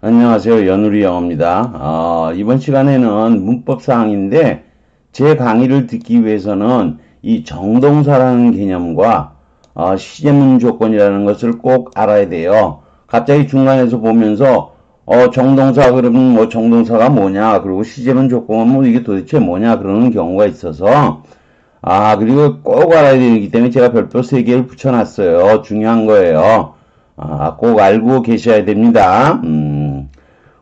안녕하세요. 연우리 영어입니다. 이번 시간에는 문법 사항인데 제 강의를 듣기 위해서는 이 정동사라는 개념과 시제문 조건이라는 것을 꼭 알아야 돼요. 갑자기 중간에서 보면서 정동사 그러면 뭐 정동사가 뭐냐, 그리고 시제문 조건은 뭐 이게 도대체 뭐냐 그러는 경우가 있어서 그리고 꼭 알아야 되기 때문에 제가 별표 3개를 붙여놨어요. 중요한 거예요. 꼭 알고 계셔야 됩니다.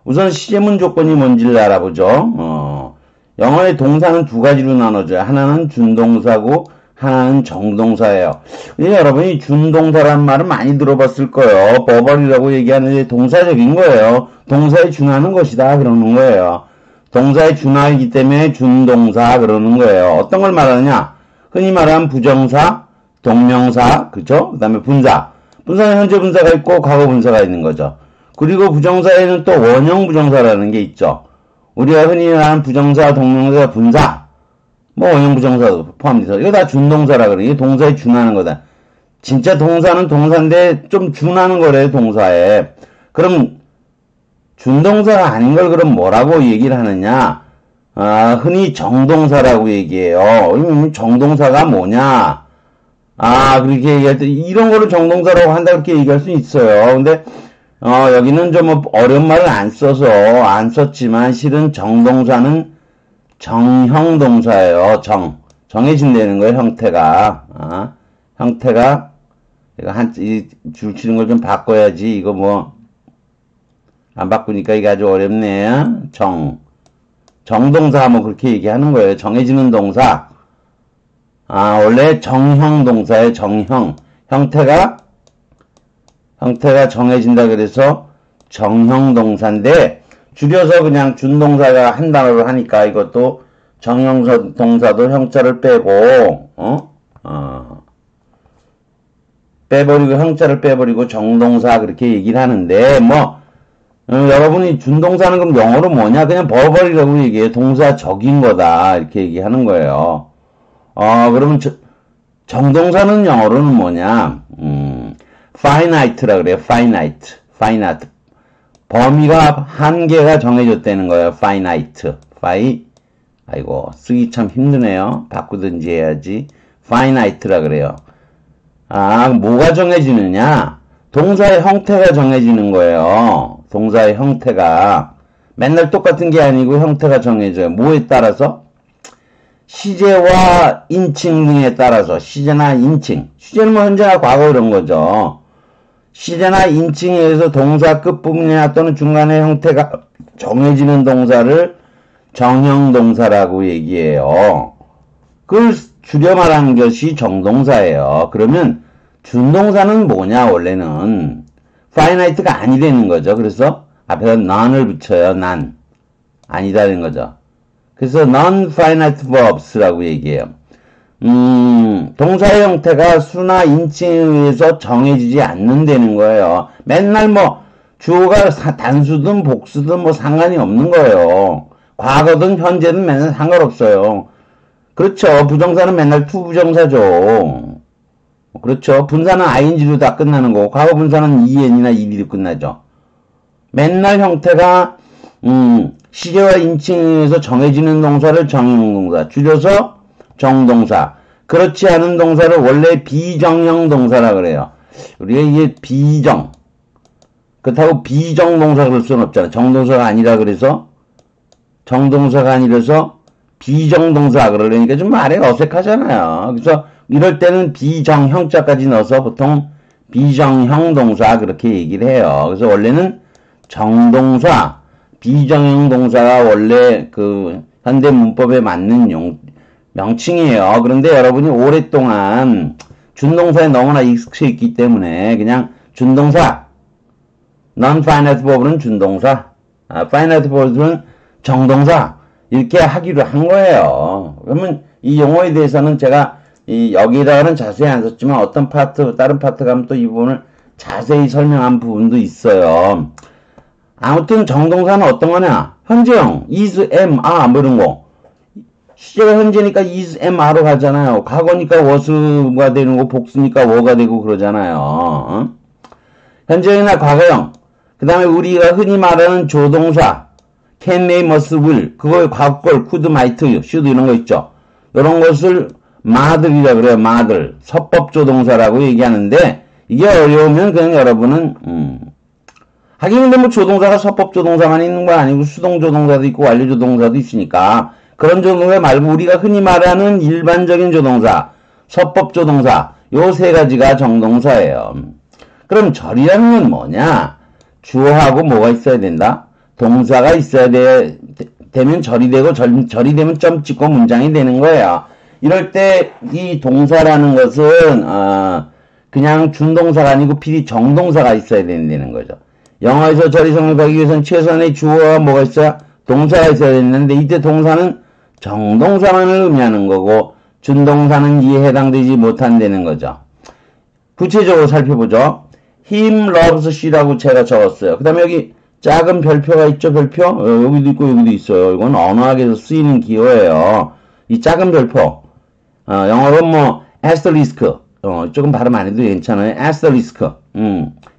우선 시제문 조건이 뭔지를 알아보죠. 영어의 동사는 두 가지로 나눠져요. 하나는 준동사고 하나는 정동사예요. 여러분이 준동사란 말은 많이 들어봤을 거예요. 버벌이라고 얘기하는데 동사적인 거예요. 동사에 준하는 것이다 그러는 거예요. 동사에 준하기 때문에 준동사 그러는 거예요. 어떤 걸 말하느냐? 흔히 말하는 부정사, 동명사, 그죠? 그 다음에 분사. 분사는 현재 분사가 있고 과거 분사가 있는 거죠. 그리고 부정사에는 또 원형 부정사라는 게 있죠. 우리가 흔히 말하는 부정사, 동명사, 분사, 뭐 원형 부정사도 포함돼서 이거 다 준동사라 그래. 이게 동사에 준하는 거다. 진짜 동사는 동사인데 좀 준하는 거래요, 동사에. 그럼 준동사가 아닌 걸 그럼 뭐라고 얘기를 하느냐? 흔히 정동사라고 얘기해요. 그러면 정동사가 뭐냐? 그렇게 얘기할 때 이런 거를 정동사라고 한다 그렇게 얘기할 수 있어요. 근데 여기는 좀 어려운 말을 안 썼지만 실은 정동사는 정형동사예요. 정해진다는 거예요, 형태가. 형태가, 이 줄 치는 걸 좀 바꿔야지. 이거 뭐, 안 바꾸니까 이게 아주 어렵네. 정동사 뭐 그렇게 얘기하는 거예요. 정해지는 동사. 원래 정형동사의 정형. 형태가 정해진다 그래서 정형동사인데, 줄여서 그냥 준동사가 한 단어로 하니까 이것도 정형동사도 형자를 빼고, 빼버리고, 형자를 빼버리고 정동사 그렇게 얘기를 하는데, 여러분이 준동사는 그럼 영어로 뭐냐? 그냥 버벌이라고 얘기해요. 동사적인 거다. 이렇게 얘기하는 거예요. 그러면 정동사는 영어로는 뭐냐? finite라 그래요. finite. 범위가 한계가 정해졌다는 거예요. finite. 아이고, 쓰기 참 힘드네요. 바꾸든지 해야지. finite라 그래요. 뭐가 정해지느냐? 동사의 형태가 정해지는 거예요. 동사의 형태가. 맨날 똑같은 게 아니고 형태가 정해져요. 뭐에 따라서? 시제와 인칭 등에 따라서. 시제나 인칭. 시제는 뭐 현재나 과거 이런 거죠. 시제나 인칭에 의해서 동사 끝부분이나 또는 중간의 형태가 정해지는 동사를 정형동사라고 얘기해요. 그걸 줄여 말하는 것이 정동사예요. 그러면 준동사는 뭐냐? 원래는 finite가 아니 되는 거죠. 그래서 앞에다 none을 붙여요. none. 아니다는 거죠. 그래서 non-finite verbs라고 얘기해요. 동사의 형태가 수나 인칭에 의해서 정해지지 않는다는 거예요. 맨날 주어가 단수든 복수든 상관이 없는 거예요. 과거든 현재든 맨날 상관없어요. 그렇죠. 부정사는 맨날 투부정사죠. 그렇죠. 분사는 ing로 다 끝나는 거고, 과거 분사는 en이나 ed로 끝나죠. 맨날 형태가, 시제와 인칭에 의해서 정해지는 동사를 정형동사, 줄여서 정동사. 그렇지 않은 동사를 원래 비정형 동사라 그래요. 우리가 이게 그렇다고 비정동사 그럴 수는 없잖아. 정동사가 아니라 그래서, 정동사가 아니라서 비정동사 그러려니까 좀 말이 어색하잖아요. 그래서 이럴 때는 비정형자까지 넣어서 보통 비정형 동사 그렇게 얘기를 해요. 그래서 원래는 정동사, 비정형 동사가 원래 그 현대 문법에 맞는 명칭이에요. 그런데 여러분이 오랫동안 준동사에 너무나 익숙해 있기 때문에 그냥 준동사, non-finite verb는 준동사, finite verb는 정동사 이렇게 하기로 한 거예요. 그러면 이 용어에 대해서는 제가 여기다가는 자세히 안 썼지만 어떤 다른 파트 가면 또 이 부분을 자세히 설명한 부분도 있어요. 아무튼 정동사는 어떤 거냐? 현재형, is, am, are 뭐 이런 거. 시제가 현재니까 is, am, are로 가잖아요. 과거니까 was가 되는 거, 복수니까 were가 되고 그러잖아요. 현재형이나 과거형. 그 다음에 우리가 흔히 말하는 조동사, can, may, must, will, 그거의 과거걸, could, might, should 이런 거 있죠. 이런 것을 마들이라 그래요. 마들. 서법조동사라고 얘기하는데, 이게 어려우면 그냥 여러분은, 하긴 근데 뭐 조동사가 서법조동사만 있는 거 아니고 수동조동사도 있고 완료조동사도 있으니까, 그런 조동사 말고 우리가 흔히 말하는 일반적인 조동사, 서법조동사, 요 세 가지가 정동사예요. 그럼 절이라는 건 뭐냐? 주어하고 뭐가 있어야 된다? 동사가 있어야 되면 절이 되고 절이 되면 점 찍고 문장이 되는 거예요. 이럴 때 이 동사라는 것은 그냥 준동사가 아니고 필히 정동사가 있어야 된다는 거죠. 영어에서 절이 성립하기 위해서는 최소한의 주어와 뭐가 있어야 동사가 있어야 되는데 이때 동사는 정동사만을 의미하는 거고 준동사는 이에 해당되지 못한다는 거죠. 구체적으로 살펴보죠. Him loves she라고 제가 적었어요. 그 다음에 여기 작은 별표가 있죠, 별표? 여기도 있고 여기도 있어요. 이건 언어학에서 쓰이는 기호예요. 이 작은 별표. 영어로 뭐 asterisk. 조금 발음 안 해도 괜찮아요. asterisk.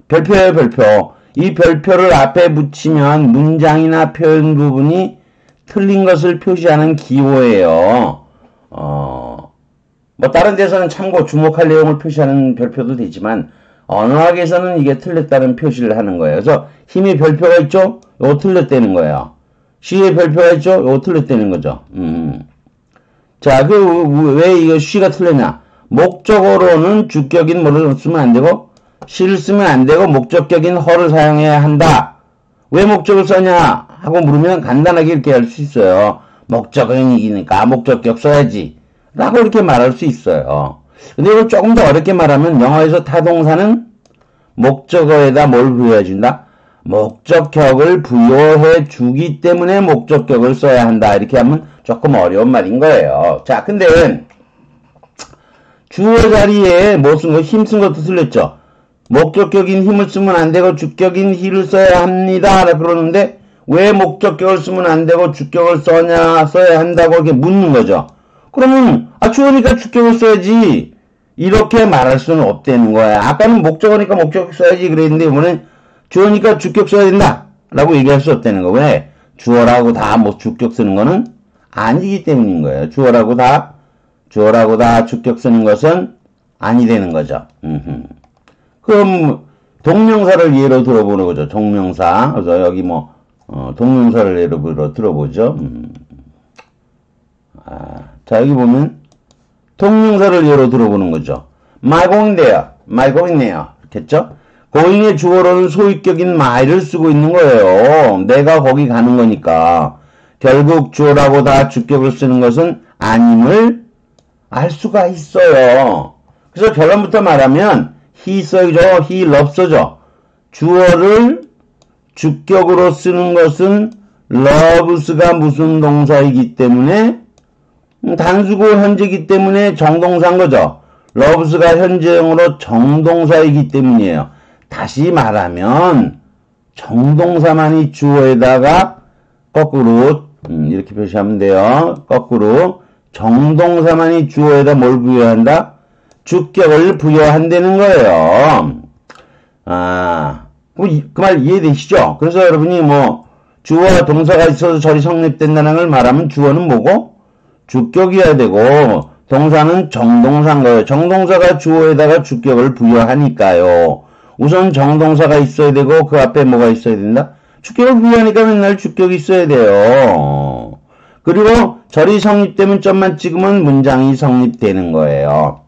별표예요, 별표. 이 별표를 앞에 붙이면 문장이나 표현 부분이 틀린 것을 표시하는 기호예요. 뭐 다른 데서는 참고 주목할 내용을 표시하는 별표도 되지만 언어학에서는 이게 틀렸다는 표시를 하는 거예요. 그래서 힘의 별표가 있죠? 요거 틀렸다는 거예요. she의 별표가 있죠? 요거 틀렸다는 거죠. 자, 왜 이거 she가 틀렸냐? 목적어로는 주격인 뭐를 쓰면 안 되고 she를 쓰면 안 되고 목적격인 her를 사용해야 한다. 왜 목적을 써냐? 하고 물으면 간단하게 이렇게 할 수 있어요. 목적어이니까 목적격 써야지. 라고 이렇게 말할 수 있어요. 근데 이걸 조금 더 어렵게 말하면 영어에서 타동사는 목적어에다 뭘 부여해준다? 목적격을 부여해 주기 때문에 목적격을 써야 한다. 이렇게 하면 조금 어려운 말인 거예요. 자, 근데 주어 자리에 뭐 쓴 거, 힘 쓴 것도 틀렸죠. 목적격인 힘을 쓰면 안 되고 주격인 he를 써야 합니다. 그러는데 왜 목적격을 쓰면 안 되고 주격을 써야 한다고 이렇게 묻는 거죠. 그러면 주어니까 주격을 써야지 이렇게 말할 수는 없다는 거야. 아까는 목적어니까 목적 써야지 그랬는데 이번엔 주어니까 주격 써야 된다 라고 얘기할 수 없다는 거. 왜? 주어라고 다 뭐 주격 쓰는 거는 아니기 때문인 거예요. 주어라고 다 주격 쓰는 것은 아니 되는 거죠. 그럼 동명사를 예로 들어보는 거죠. 동명사. 그래서 여기 뭐 동명사를 예로 들어보죠. 자, 여기 보면 동명사를 예로 들어보는 거죠. my going there, my going there. 됐죠? going의 주어로는 소위격인 my를 쓰고 있는 거예요. 내가 거기 가는 거니까. 결국 주어라고 다 주격을 쓰는 것은 아님을 알 수가 있어요. 그래서 결론부터 말하면 he 써죠. he loves,죠. 주어를 주격으로 쓰는 것은 loves가 무슨 동사이기 때문에 단수고 현재이기 때문에 정동사인 거죠. loves가 현재형으로 정동사이기 때문이에요. 다시 말하면 정동사만이 주어에다가 거꾸로 이렇게 표시하면 돼요. 거꾸로 정동사만이 주어에다 뭘 부여한다? 주격을 부여한다는 거예요. 그 말 이해되시죠? 그래서 여러분이 뭐 주어와 동사가 있어서 절이 성립된다는 걸 말하면 주어는 뭐고? 주격이어야 되고 동사는 정동사인 거예요. 정동사가 주어에다가 주격을 부여하니까요. 우선 정동사가 있어야 되고 그 앞에 뭐가 있어야 된다? 주격을 부여하니까 맨날 주격이 있어야 돼요. 그리고 절이 성립되면 점만 찍으면 문장이 성립되는 거예요.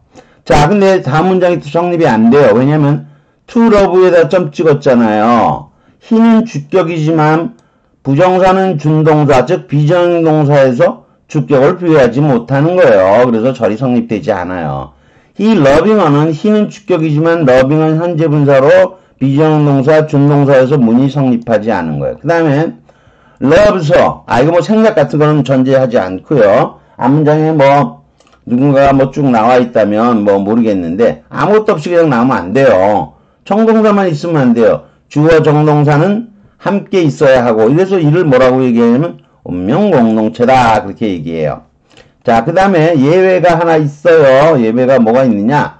자, 근데 다음 문장이 또 성립이 안 돼요. 왜냐면 to love에다 점 찍었잖아요. he는 주격이지만 부정사는 준동사, 즉 비정동사에서 주격을 부여하지 못하는 거예요. 그래서 절이 성립되지 않아요. he loving어는 he는 주격이지만 loving은 현재 분사로 비정동사, 준동사에서 문이 성립하지 않은 거예요. 그 다음에 loves, 이거 뭐 생략 같은 거는 전제하지 않고요. 앞문장에 뭐 누군가가 뭐 쭉 나와 있다면 뭐 모르겠는데 아무것도 없이 그냥 나오면 안 돼요. 정동사만 있으면 안 돼요. 주어 정동사는 함께 있어야 하고 이래서 이를 뭐라고 얘기하냐면 운명공동체다 그렇게 얘기해요. 자, 그 다음에 예외가 하나 있어요. 예외가 뭐가 있느냐?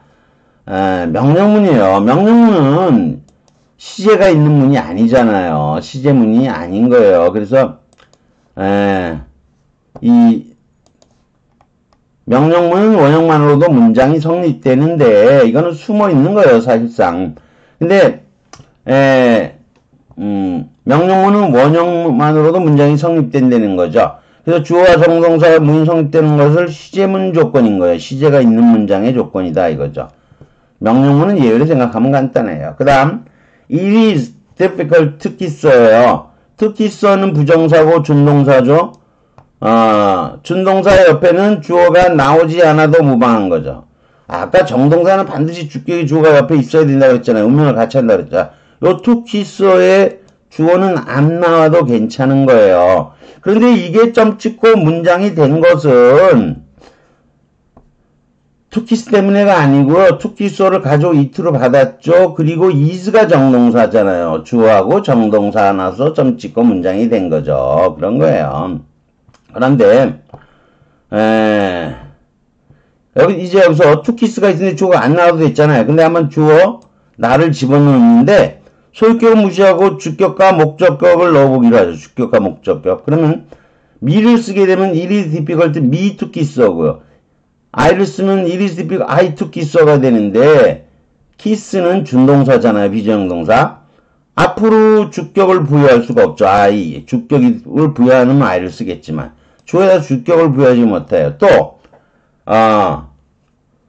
명령문이에요. 명령문은 시제가 있는 문이 아니잖아요. 시제문이 아닌 거예요. 그래서 이 명령문은 원형만으로도 문장이 성립되는데 이거는 숨어 있는 거예요, 사실상. 근데 명령문은 원형만으로도 문장이 성립된다는 거죠. 그래서 주어와 정동사가 문이 성립되는 것을 시제문 조건인 거예요. 시제가 있는 문장의 조건이다 이거죠. 명령문은 예외로 생각하면 간단해요. 그 다음 it is difficult 특히 써요. 특히 써는 부정사고 준동사죠. 준동사 옆에는 주어가 나오지 않아도 무방한 거죠. 아까 정동사는 반드시 주격이 주어가 옆에 있어야 된다고 했잖아요. 음명을 같이 한다고 했잖아요. 요 특히 써의 주어는 안 나와도 괜찮은 거예요. 그런데 이게 점 찍고 문장이 된 것은 투키스 때문에가 아니고요. 투키스를 가지고 이트로 받았죠. 그리고 is가 정동사잖아요. 주어하고 정동사 나서 점 찍고 문장이 된 거죠. 그런 거예요. 그런데 여기서 투키스가 있는데 주어가 안 나와도 됐잖아요. 근데 한번 주어 나를 집어넣는데 소유격을 무시하고 주격과 목적격을 넣어보기로 하죠. 주격과 목적격. 그러면 me를 쓰게 되면 it is difficult me to kiss하고요. I를 쓰면 it is difficult I to kiss가 되는데 kiss는 준동사잖아요. 비정동사. 앞으로 주격을 부여할 수가 없죠. I. 주격을 부여하는 I를 쓰겠지만 주어에다 주격을 부여하지 못해요. 또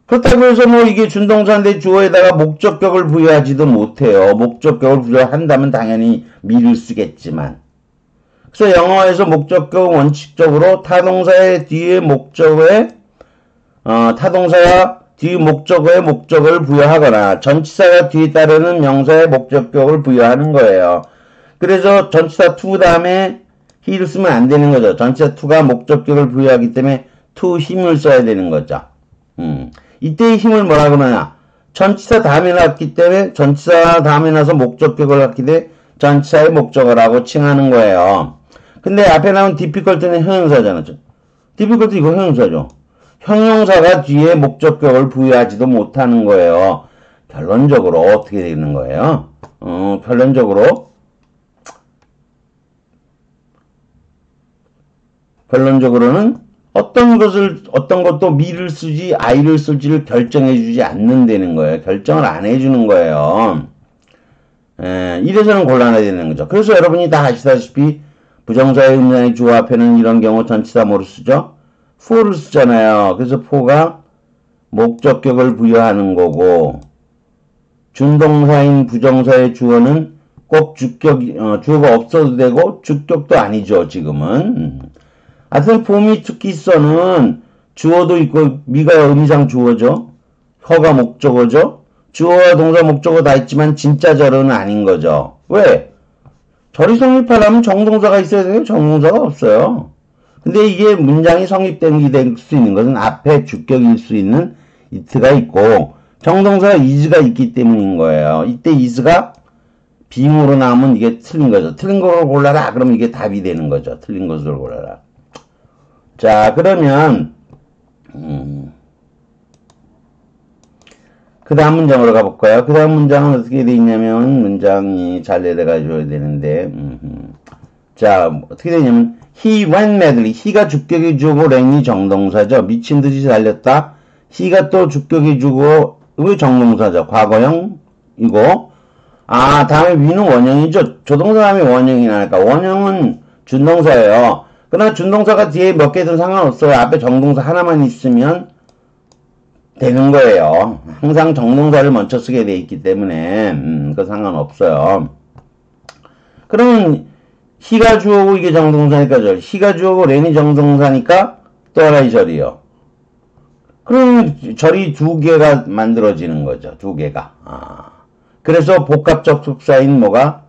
그렇다고 해서 뭐 이게 준동사인데 주어에다가 목적격을 부여하지도 못해요. 목적격을 부여한다면 당연히 me를 쓰겠지만. 그래서 영어에서 목적격은 원칙적으로 타동사의 뒤에 목적어에 타동사가 뒤 목적어에 목적어를 부여하거나 전치사가 뒤에 따르는 명사의 목적격을 부여하는 거예요. 그래서 전치사 to 다음에 he를 쓰면 안 되는 거죠. 전치사 to가 목적격을 부여하기 때문에 to 힘을 써야 되는 거죠. 이때의 힘을 뭐라 그러냐? 전치사 다음에 났기 때문에 전치사 다음에 나서 목적격을 갖기 때문에 전치사의 목적어라고 칭하는 거예요. 근데 앞에 나온 difficult는 형용사잖아요. difficult 이거 형용사죠. 형용사가 뒤에 목적격을 부여하지도 못하는 거예요. 결론적으로 어떻게 되는 거예요? 결론적으로는 어떤 것도 me를 쓰지 I를 쓸지를 결정해주지 않는다는 거예요. 결정을 안 해주는 거예요. 이래서는 곤란해지는 거죠. 그래서 여러분이 다 아시다시피 부정사의 음량의 주어 앞에는 이런 경우 전치사 뭐를 쓰죠? for를 쓰잖아요. 그래서 for가 목적격을 부여하는 거고 준동사인 부정사의 주어는 꼭 주어가 없어도 되고 주격도 아니죠. 지금은. 하여튼 폼이 특히 써는 주어도 있고 미가 의미상 주어죠. 허가 목적어죠. 주어와 동사 목적어 다 있지만 진짜 절은 아닌 거죠. 왜? 절이 성립하려면 정동사가 있어야 돼요. 정동사가 없어요. 근데 이게 문장이 성립된 될 수 있는 것은 앞에 주격일 수 있는 it가 있고 정동사가 is가 있기 때문인 거예요. 이때 is가 빙으로 나오면 이게 틀린 거죠. 틀린 걸 골라라. 그러면 이게 답이 되는 거죠. 틀린 것을 골라라. 자, 그러면 그 다음 문장으로 가볼까요? 그 다음 문장은 어떻게 되어 있냐면 문장이 잘 내려가줘야 되는데 자, 어떻게 되냐면 he went madly. he가 주격이 주고 ran이 정동사죠. 미친 듯이 달렸다. he가 또 주격이 주고 정동사죠. 과거형이고 다음에 we는 원형이죠. 조동사 다음에 원형이 나니까 원형은 준동사예요. 그러나 준동사가 뒤에 몇 개든 상관없어요. 앞에 정동사 하나만 있으면 되는 거예요. 항상 정동사를 먼저 쓰게 돼 있기 때문에 그 상관없어요. 그러면 he가 주어고 이게 정동사니까 절. he가 주어고 렌이 정동사니까 또 하나의 절이요. 그럼 절이 두 개가 만들어지는 거죠. 두 개가. 그래서 복합적 속사인 뭐가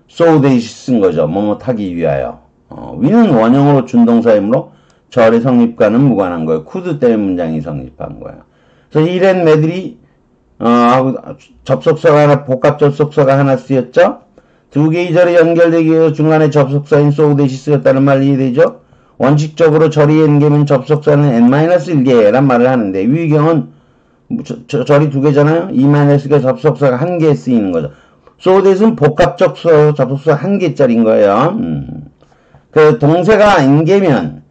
so they 쓴 거죠. 뭐뭐 타기 위하여. 위는 원형으로 준동사이므로 절의 성립과는 무관한 거예요. could 때문에 문장이 성립한 거예요. 그래서 he and madly 하고 접속사가 하나, 복합 접속사가 하나 쓰였죠. 두 개의 절이 연결되기 위해서 중간에 접속사인 so that이 쓰였다는 말 이해되죠? 원칙적으로 절이 n개면 접속사는 n-1개란 말을 하는데 위경은 절이 두 개잖아요. e-가 접속사가 한 개 쓰이는 거죠. so that은 복합적 접속사 한 개짜리인 거예요. 그 동사가 n개면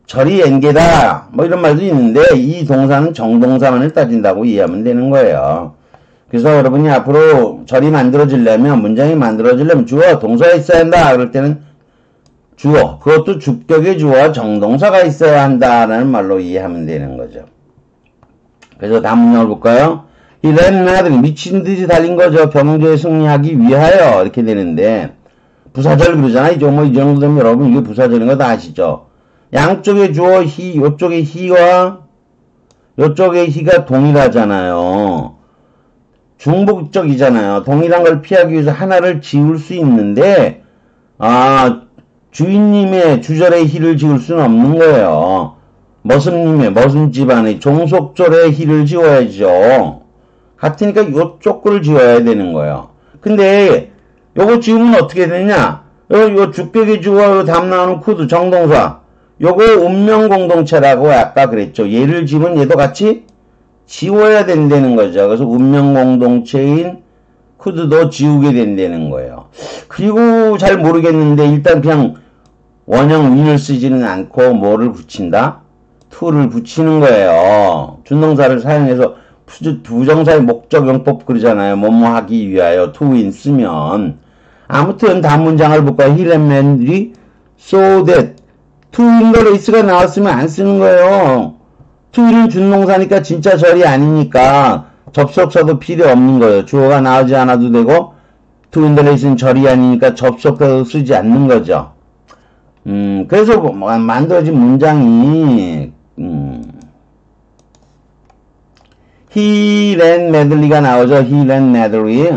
절이 n개다 뭐 이런 말도 있는데 이 동사는 정동사만을 따진다고 이해하면 되는 거예요. 그래서 여러분이 앞으로 절이 만들어지려면 문장이 만들어지려면 주어 동사가 있어야 한다 그럴 때는 주어 그것도 주격의 주어와 정동사가 있어야 한다라는 말로 이해하면 되는 거죠. 그래서 다음 문장을 볼까요? 이 랜나들이 미친듯이 달린 거죠. 경주에 승리하기 위하여 이렇게 되는데 부사절 그러잖아. 이제 뭐 이 정도 되면 여러분 이게 부사절인 거 다 아시죠? 양쪽의 주어 히, 요쪽의 히와 요쪽의 히가 동일하잖아요. 중복적이잖아요. 동일한 걸 피하기 위해서 하나를 지울 수 있는데 주인님의 주절의 히를 지울 수는 없는 거예요. 머슴님의 머슴 집안의 종속절의 히를 지워야죠. 같으니까 요쪽 거를 지워야 되는 거예요. 근데 요거 지우면 어떻게 되냐? 요 주격의 주어 다음 나오는 쿠드 정동사 요거 운명공동체라고 아까 그랬죠. 얘를 지우면 얘도 같이 지워야 된다는 거죠. 그래서 운명공동체인 쿠드도 지우게 된다는 거예요. 그리고 잘 모르겠는데 일단 그냥 원형 위를 쓰지는 않고 뭐를 붙인다? to를 붙이는 거예요. 준동사를 사용해서 부정사의 목적용법 그러잖아요. 뭐뭐 하기 위하여 to인 쓰면. 아무튼 다음 문장을 볼까요? He and Mandy so that to in the race가 나왔으면 안 쓰는 거예요. to는 준동사니까 진짜 절이 아니니까 접속사도 필요 없는 거예요. 주어가 나오지 않아도 되고 to in the race는 절이 아니니까 접속사도 쓰지 않는 거죠. 그래서 만들어진 문장이 he ran madly가 나오죠. he ran madly.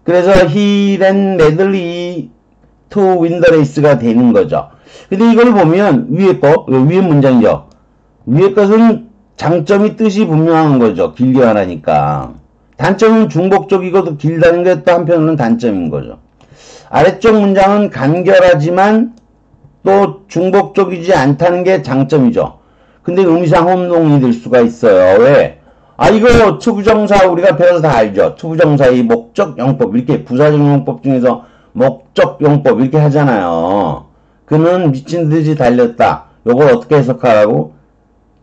그래서 he ran madly to win the race가 되는 거죠. 근데 이걸 보면 위에 위에 문장이죠. 위에 것은 장점이 뜻이 분명한 거죠. 길게 말하니까. 단점은 중복적이고 길다는 게 또 한편으로는 단점인 거죠. 아래쪽 문장은 간결하지만 또 중복적이지 않다는 게 장점이죠. 근데 의미상 혼동이 될 수가 있어요. 왜? 이거 투부정사 우리가 배워서 다 알죠. 투부정사의 목적용법 이렇게 부사적 용법 중에서 목적용법 이렇게 하잖아요. 그는 미친듯이 달렸다. 요걸 어떻게 해석하라고?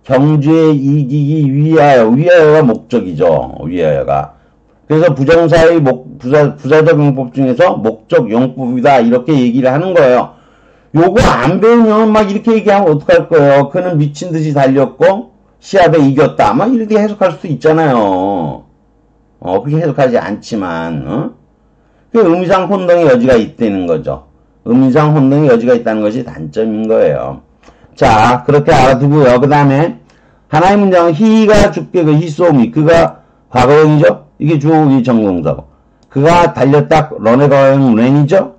경주에 이기기 위하여. 위하여가 목적이죠. 위하여가. 그래서 부정사의 부사적 용법 중에서 목적용법이다. 이렇게 얘기를 하는 거예요. 요거 안 배우면 막 이렇게 얘기하면 어떡할 거예요. 그는 미친듯이 달렸고 시합에 이겼다. 막 이렇게 해석할 수 있잖아요. 그렇게 해석하지 않지만 그 의미상 혼동의 여지가 있다는 거죠. 의미상 혼동의 여지가 있다는 것이 단점인 거예요. 자, 그렇게 알아두고요. 그 다음에 하나의 문장은 he가 주격그 he saw me. 그가 과거형이죠. 이게 주어의 정동사고. 그가 달렸다. 런의 과거형 ran이죠.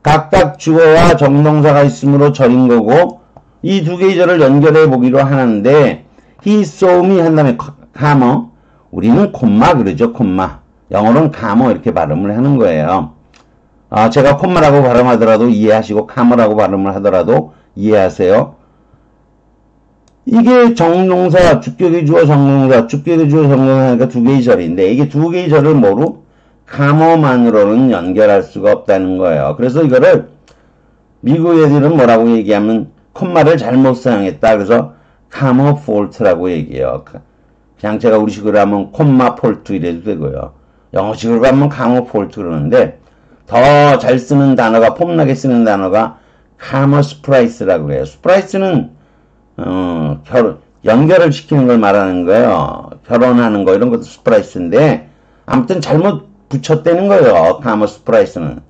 각각 주어와 정동사가 있으므로 절인 거고 이 두 개의 절을 연결해 보기로 하는데 he saw me 한 다음에 카머 우리는 콤마 그러죠. 콤마 영어로는 카머 이렇게 발음을 하는 거예요. 제가 콤마라고 발음하더라도 이해하시고 카머라고 발음을 하더라도 이해하세요. 이게 정동사 주격의 주어 정동사 주격의 주어 정동사니까 두 개의 절인데 이게 두 개의 절을 뭐로? 카머만으로는 연결할 수가 없다는 거예요. 그래서 이거를 미국 애들은 뭐라고 얘기하면 콤마를 잘못 사용했다. 그래서 카머 폴트라고 얘기해요. 그냥 제가 우리식으로 하면 콤마 폴트 이래도 되고요. 영어식으로 하면 카머 폴트 그러는데 더 잘 쓰는 단어가 폼나게 쓰는 단어가 카머 스프라이스라고 해요. 스프라이스는 연결을 시키는 걸 말하는 거예요. 결혼하는 거 이런 것도 스프라이스인데 아무튼 잘못 붙였다는 거예요. 카머 스프라이스는.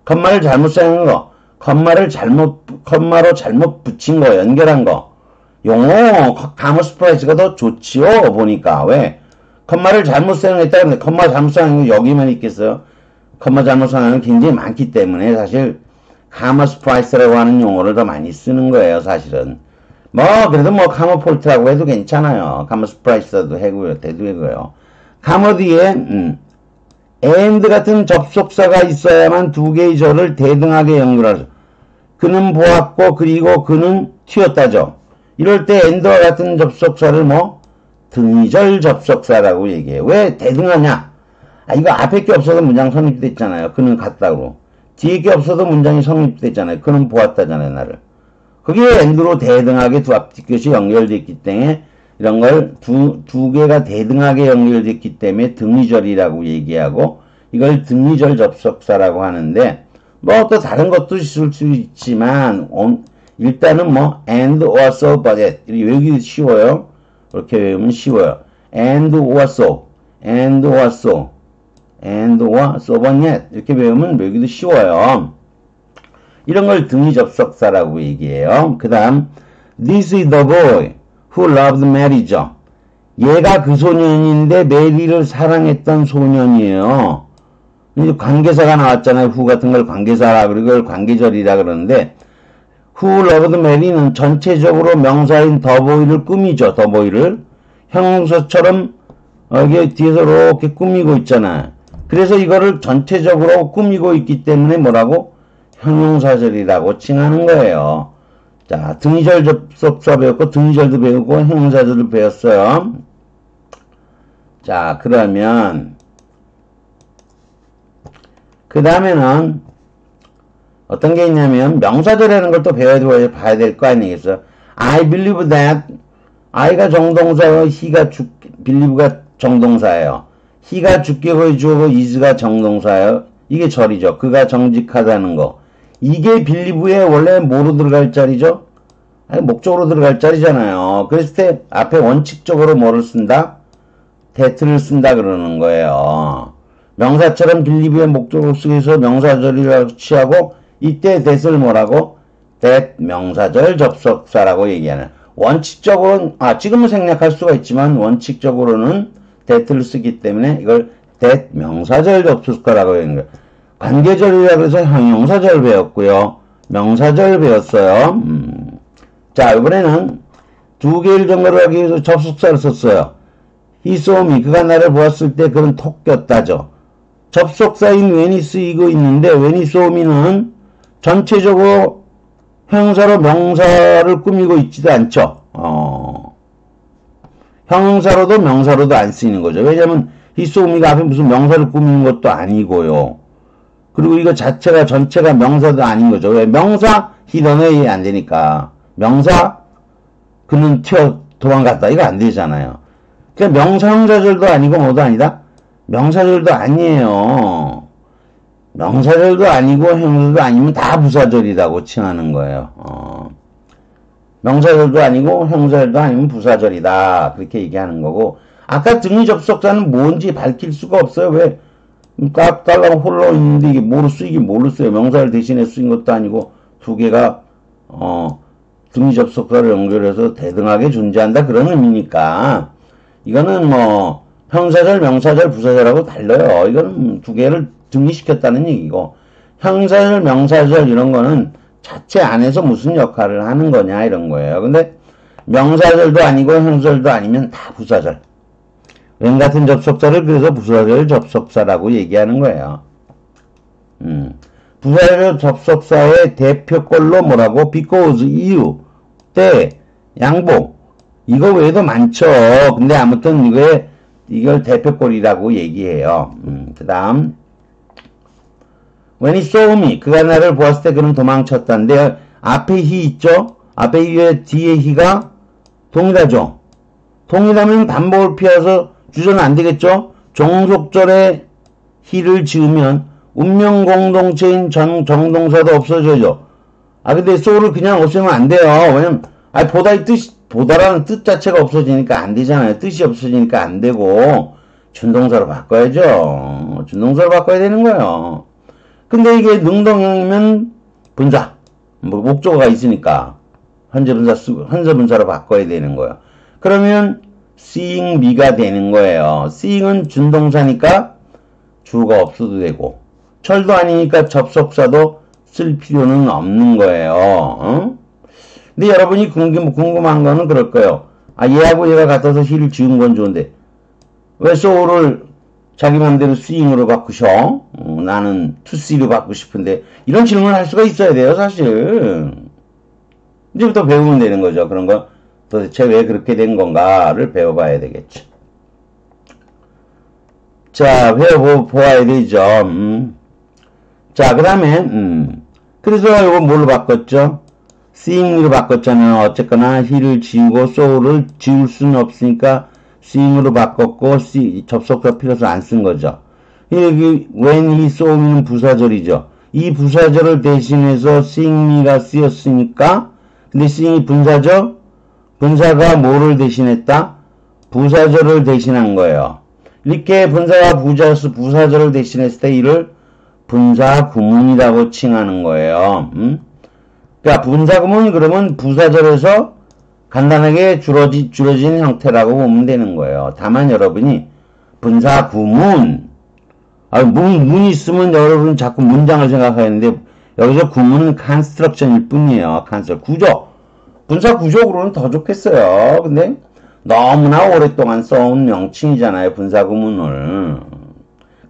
컴마를 잘못 사용한 거. 컴마로 잘못 붙인 거, 연결한 거. 용어, 카머 스프라이스가 더 좋지요, 보니까. 왜? 컴마를 잘못 사용했다 그러는데, 컴마 잘못 사용한 거 여기만 있겠어요? 컴마 잘못 사용하는 게 굉장히 많기 때문에, 사실, 카머 스프라이스라고 하는 용어를 더 많이 쓰는 거예요, 사실은. 그래도 카머 폴트라고 해도 괜찮아요. 카머 스프라이스도 해고요, 돼도 해고요. 카머 뒤에, and 같은 접속사가 있어야만 두 개의 절을 대등하게 연결하죠. 그는 보았고 그리고 그는 튀었다죠. 이럴 때 and와 같은 접속사를 등이절 접속사라고 얘기해요. 왜 대등하냐? 아, 이거 앞에 게 없어도 문장 성립됐잖아요. 그는 갔다고. 뒤에 게 없어도 문장이 성립됐잖아요. 그는 보았다잖아요, 나를. 그게 and로 대등하게 두 앞뒤 것이 연결됐기 때문에 이런 걸 두 개가 대등하게 연결됐기 때문에 등위절이라고 얘기하고 이걸 등위절 접속사라고 하는데 뭐 또 다른 것도 있을 수 있지만 일단은 뭐 and or so but it 외우기 쉬워요. 이렇게 외우면 쉬워요. and or so and or so and or so but yet 이렇게 외우기도 쉬워요. 이런 걸 등위 접속사라고 얘기해요. 그 다음 this is the boy who loved Mary죠. 얘가 그 소년인데 메리를 사랑했던 소년이에요. 관계사가 나왔잖아요. who 같은 걸 관계사라 그리고 이걸 관계절이라 그러는데 who loved Mary는 전체적으로 명사인 the boy를 꾸미죠. the boy를 형용사처럼 여기 뒤에서 이렇게 꾸미고 있잖아요. 그래서 이거를 전체적으로 꾸미고 있기 때문에 뭐라고? 형용사절이라고 칭하는 거예요. 자, 등위절 접속사 배웠고 등위절도 배우고 형용사절도 배웠어요. 자, 그러면 그 다음에는 어떤 게 있냐면 명사절이라는 걸 또 봐야 될 거 아니겠어? I believe that I가 정동사고 he가 believe가 정동사예요. he가 주격의 주어고 is가 정동사예요. 이게 절이죠. 그가 정직하다는 거. 이게 빌리브에 원래 뭐로 들어갈 자리죠? 아니, 목적으로 들어갈 자리잖아요. 그랬을 때 앞에 원칙적으로 뭐를 쓴다? that를 쓴다 그러는 거예요. 명사처럼 빌리브의 목적으로 쓰기 위해서 명사절이라고 취하고 이때 that을 뭐라고? that 명사절 접속사라고 얘기하는. 원칙적으로는 지금은 생략할 수가 있지만 원칙적으로는 that를 쓰기 때문에 이걸 that 명사절 접속사라고 하는 거예요. 관계절이라 그래서 형용사절 배웠고요. 명사절 배웠어요. 자, 이번에는 두 개를 정거를 하기 위해서 접속사를 썼어요. He saw me. 그가 나를 보았을 때 그는 톡 꼈다죠. 접속사인 when이 쓰이고 있는데 when he saw me는 전체적으로 형용사로 명사를 꾸미고 있지도 않죠. 형용사로도 명사로도 안 쓰이는 거죠. 왜냐면 he saw me가 앞에 무슨 명사를 꾸미는 것도 아니고요. 그리고 이거 자체가 전체가 명사도 아닌 거죠. 왜? 명사 he runaway 안 되니까. 명사 그는 도망갔다. 이거 안 되잖아요. 그러니까 명사형사절도 아니고 뭐도 아니다? 명사절도 아니에요. 명사절도 아니고 형사절도 아니면 다 부사절이라고 칭하는 거예요. 명사절도 아니고 형사절도 아니면 부사절이다. 그렇게 얘기하는 거고 아까 등위 접속사는 뭔지 밝힐 수가 없어요. 왜? 깔깔랑 홀로 있는데 이게 뭐로 쓰이긴 뭐로 써요. 명사를 대신해 쓰인 것도 아니고 두 개가 등위 접속사를 연결해서 대등하게 존재한다 그런 의미니까 이거는 뭐 형사절, 명사절, 부사절하고 달라요. 이거는 두 개를 등위시켰다는 얘기고 형사절, 명사절 이런 거는 자체 안에서 무슨 역할을 하는 거냐 이런 거예요. 근데 명사절도 아니고 형사절도 아니면 다 부사절. 웬 같은 접속사를 그래서 부사절 접속사라고 얘기하는 거예요. 부사절 접속사의 대표꼴로 뭐라고? because, 이유, 때, 양보. 이거 외에도 많죠. 근데 아무튼 이걸 대표꼴이라고 얘기해요. 그 다음. When he saw me. 그가 나를 보았을 때 그는 도망쳤다는데 앞에 he 있죠? 앞에 he에 뒤에 he가 동일하죠? 동일하면 반복을 피해서 주저는 안 되겠죠? 종속절에 he를 지으면 운명 공동체인 정동사도 없어져요. 근데 so를 그냥 없애면 안 돼요. 왜냐면, 보다라는 뜻 자체가 없어지니까 안 되잖아요. 뜻이 없어지니까 안 되고, 준동사로 바꿔야죠. 준동사로 바꿔야 되는 거예요. 근데 이게 능동형이면 분사, 목적어가 있으니까, 현재분사로 바꿔야 되는 거예요. 그러면, seeing me가 되는 거예요. seeing은 준동사니까 주어가 없어도 되고 철도 아니니까 접속사도 쓸 필요는 없는 거예요. 근데 여러분이 궁금한 거는 그럴 거예요. 얘하고 얘가 같아서 he를 지은 건 좋은데 왜 so를 자기 맘대로 seeing으로 바꾸셔? 나는 to see로 바꾸고 싶은데 이런 질문을 할 수가 있어야 돼요. 사실 이제부터 배우면 되는 거죠. 그런 거 도대체 왜 그렇게 된 건가를 배워봐야 되겠죠. 자, 보아야 되죠. 자, 그 다음에, 그래서 이거 뭘로 바꿨죠? seeing로 바꿨잖아요. 어쨌거나 he를 지우고 so를 지울 수는 없으니까 seeing으로 바꿨고, 접속사 필요해서 안 쓴 거죠. 여기, when he saw me는 부사절이죠. 이 부사절을 대신해서 seeing me가 쓰였으니까, 근데 seeing이 분사죠? 분사가 뭐를 대신했다? 부사절을 대신한 거예요. 이렇게 분사가 부사절을 대신했을 때 이를 분사구문이라고 칭하는 거예요. 그러니까 분사구문 그러면 부사절에서 간단하게 줄어진 형태라고 보면 되는 거예요. 다만 여러분이 분사구문 문이 있으면 여러분 자꾸 문장을 생각하는데 여기서 구문은 컨스트럭션일 뿐이에요. 구조. 분사 구조로는 더 좋겠어요. 근데 너무나 오랫동안 써온 명칭이잖아요. 분사구문을.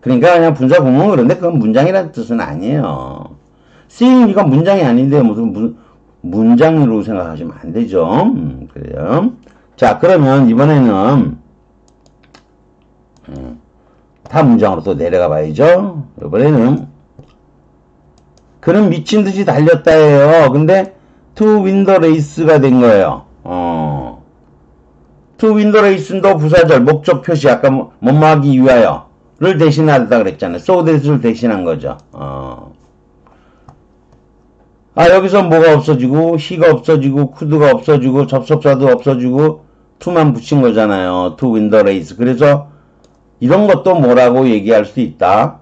그러니까 그냥 분사구문 그런데 그건 문장이라는 뜻은 아니에요. seeing이가 문장이 아닌데 무슨 문장으로 생각하시면 안 되죠. 그래요. 자, 그러면 이번에는 다 문장으로 또 내려가 봐야죠. 이번에는 그는 미친 듯이 달렸다 해요. 근데 to win the race가 된 거예요. to win the race는 부사절, 목적 표시, 아까 뭐하기 위하여를 대신하다 그랬잖아요. so that을 대신한 거죠. 여기서 뭐가 없어지고, he가 없어지고, could가 없어지고, 접속사도 없어지고, to만 붙인 거잖아요. to win the race. 그래서 이런 것도 뭐라고 얘기할 수 있다.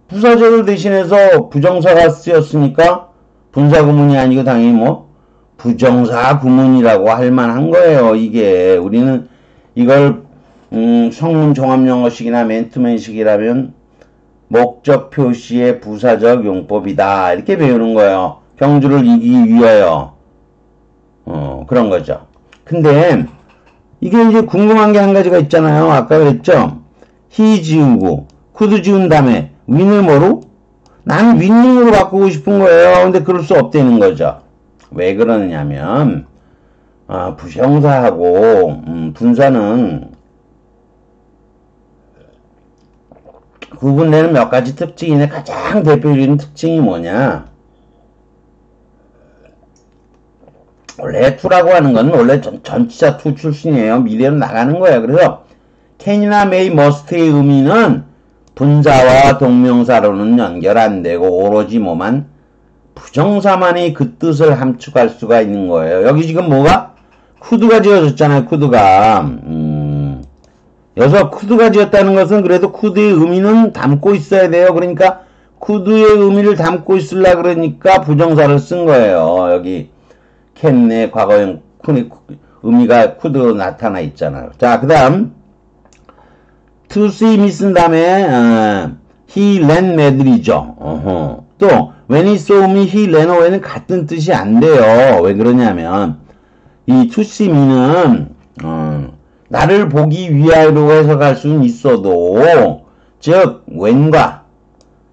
부사절을 대신해서 부정사가 쓰였으니까 분사구문이 아니고 당연히 뭐 부정사구문이라고 할 만한 거예요. 이게 우리는 이걸 성문 종합영어식이나 맨투맨식이라면 목적 표시의 부사적 용법이다 이렇게 배우는 거예요. 경주를 이기기 위하여 그런 거죠. 근데 이게 이제 궁금한 게 한 가지가 있잖아요. 아까 그랬죠. he 지우고 could 지운 다음에 win을 뭐로? 나는 win으로 바꾸고 싶은 거예요. 근데 그럴 수 없다는 거죠. 왜 그러느냐면 부정사하고 분사는 구분되는 몇 가지 특징인데 가장 대표적인 특징이 뭐냐? 원래 to라고 하는 건 원래 전치사 to 출신이에요. 미래로 나가는 거예요. 그래서 can이나 may, must의 의미는 분사와 동명사로는 연결 안 되고 오로지 뭐만 부정사만이 그 뜻을 함축할 수가 있는 거예요. 여기 지금 뭐가? could가 지어졌잖아요. could가. 여기서 could가 지었다는 것은 그래도 could의 의미는 담고 있어야 돼요. 그러니까 could의 의미를 담고 있으려 그러니까 부정사를 쓴 거예요. 여기 can의 과거형 의미가 could로 나타나 있잖아요. 자, 그 다음 to see me 쓴 다음에 he ran madly죠. 또 when he saw me, he ran away는 같은 뜻이 안 돼요. 왜 그러냐면 이 to see me는 나를 보기 위하여로 해석할 수는 있어도 즉 when과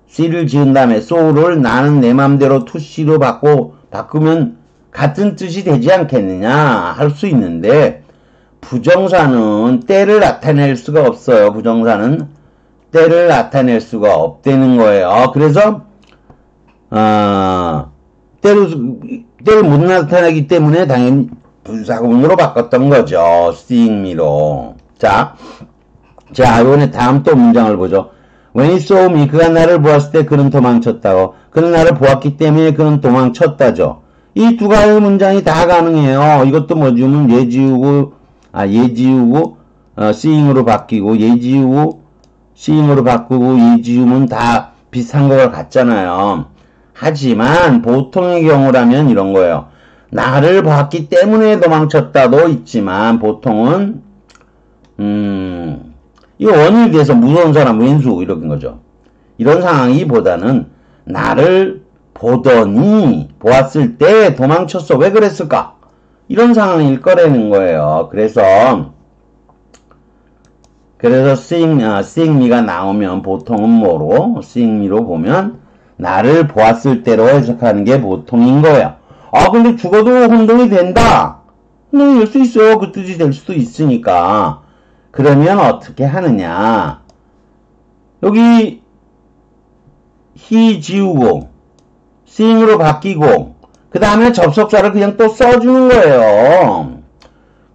see를 지은 다음에 so를 나는 내 맘대로 to see로 바꾸면 같은 뜻이 되지 않겠느냐 할 수 있는데 부정사는 때를 나타낼 수가 없어요. 부정사는 때를 나타낼 수가 없다는 거예요. 그래서 때를 못 나타내기 때문에 당연히 분사구문으로 바꿨던 거죠. seeing me로. 자, 이번에 다음 또 문장을 보죠. When he saw me, 그가 나를 보았을 때 그는 도망쳤다고. 그는 나를 보았기 때문에 그는 도망쳤다죠. 이 두 가지 문장이 다 가능해요. 이것도 뭐 지우면 얘 지우고 seeing으로 바뀌고 얘 지우고 seeing으로 바꾸고 얘 지우면 다 비슷한 거 같잖아요. 하지만 보통의 경우라면 이런 거예요. 나를 봤기 때문에 도망쳤다도 있지만 보통은 이 원인에 대해서 무서운 사람 왼수 이런 거죠. 이런 상황이보다는 나를 보았을 때 도망쳤어. 왜 그랬을까? 이런 상황일 거라는 거예요. 그래서 seeing me가 나오면 보통은 뭐로? seeing me로 보면 나를 보았을 때로 해석하는 게 보통인 거예요. 근데 죽어도 혼동이 된다. 혼동이 될 수 있어요. 그 뜻이 될 수도 있으니까. 그러면 어떻게 하느냐? 여기 he 지우고 seeing으로 바뀌고 그 다음에 접속사를 그냥 또 써주는 거예요.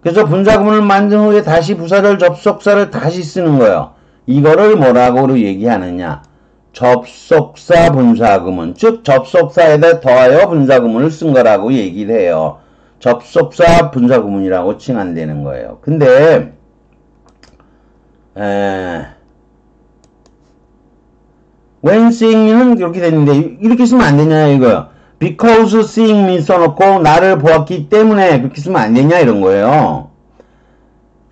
그래서 분사구문을 만든 후에 다시 부사절 접속사를 다시 쓰는 거예요. 이거를 뭐라고 얘기하느냐? 접속사 분사구문, 즉 접속사에다 더하여 분사구문을 쓴 거라고 얘기를 해요. 접속사 분사구문이라고 칭한다는 거예요. 근데 when seeing me는 이렇게 됐는데 이렇게 쓰면 안 되냐 이거요. because seeing me 써놓고 나를 보았기 때문에 그렇게 쓰면 안 되냐 이런 거예요.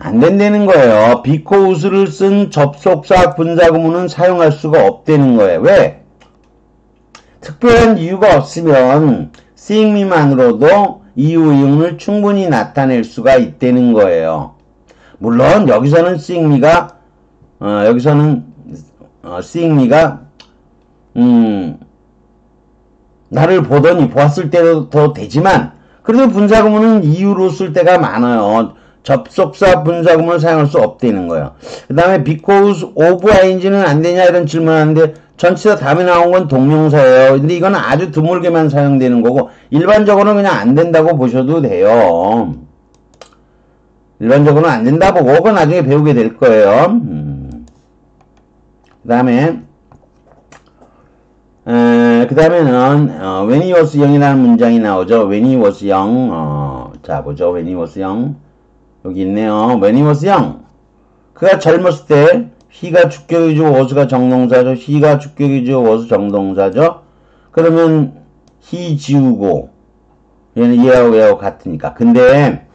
안 된다는 거예요. because를 쓴 접속사 분사구문은 사용할 수가 없다는 거예요. 왜? 특별한 이유가 없으면 seeing me만으로도 이유 의응을 충분히 나타낼 수가 있다는 거예요. 물론 여기서는 seeing me가 seeing me가 나를 보더니 보았을 때도 더 되지만 그래도 분사구문은 이유로 쓸 때가 많아요. 접속사 분사구문을 사용할 수 없다는 거예요. 그 다음에 because of ing는 안 되냐 이런 질문하는데 전치사 다음에 나온 건 동명사예요. 근데 이거는 아주 드물게만 사용되는 거고 일반적으로는 그냥 안 된다고 보셔도 돼요. 일반적으로는 안 된다 보고 그건 나중에 배우게 될 거예요. 그 다음에는 when he was young이라는 문장이 나오죠. when he was young 자 보죠. when he was young 여기 있네요. when he was young 그가 젊었을 때 he가 주격이죠. was가 정동사죠. he가 주격이죠. was 정동사죠. 그러면 he 지우고 얘는 얘하고 같으니까. 근데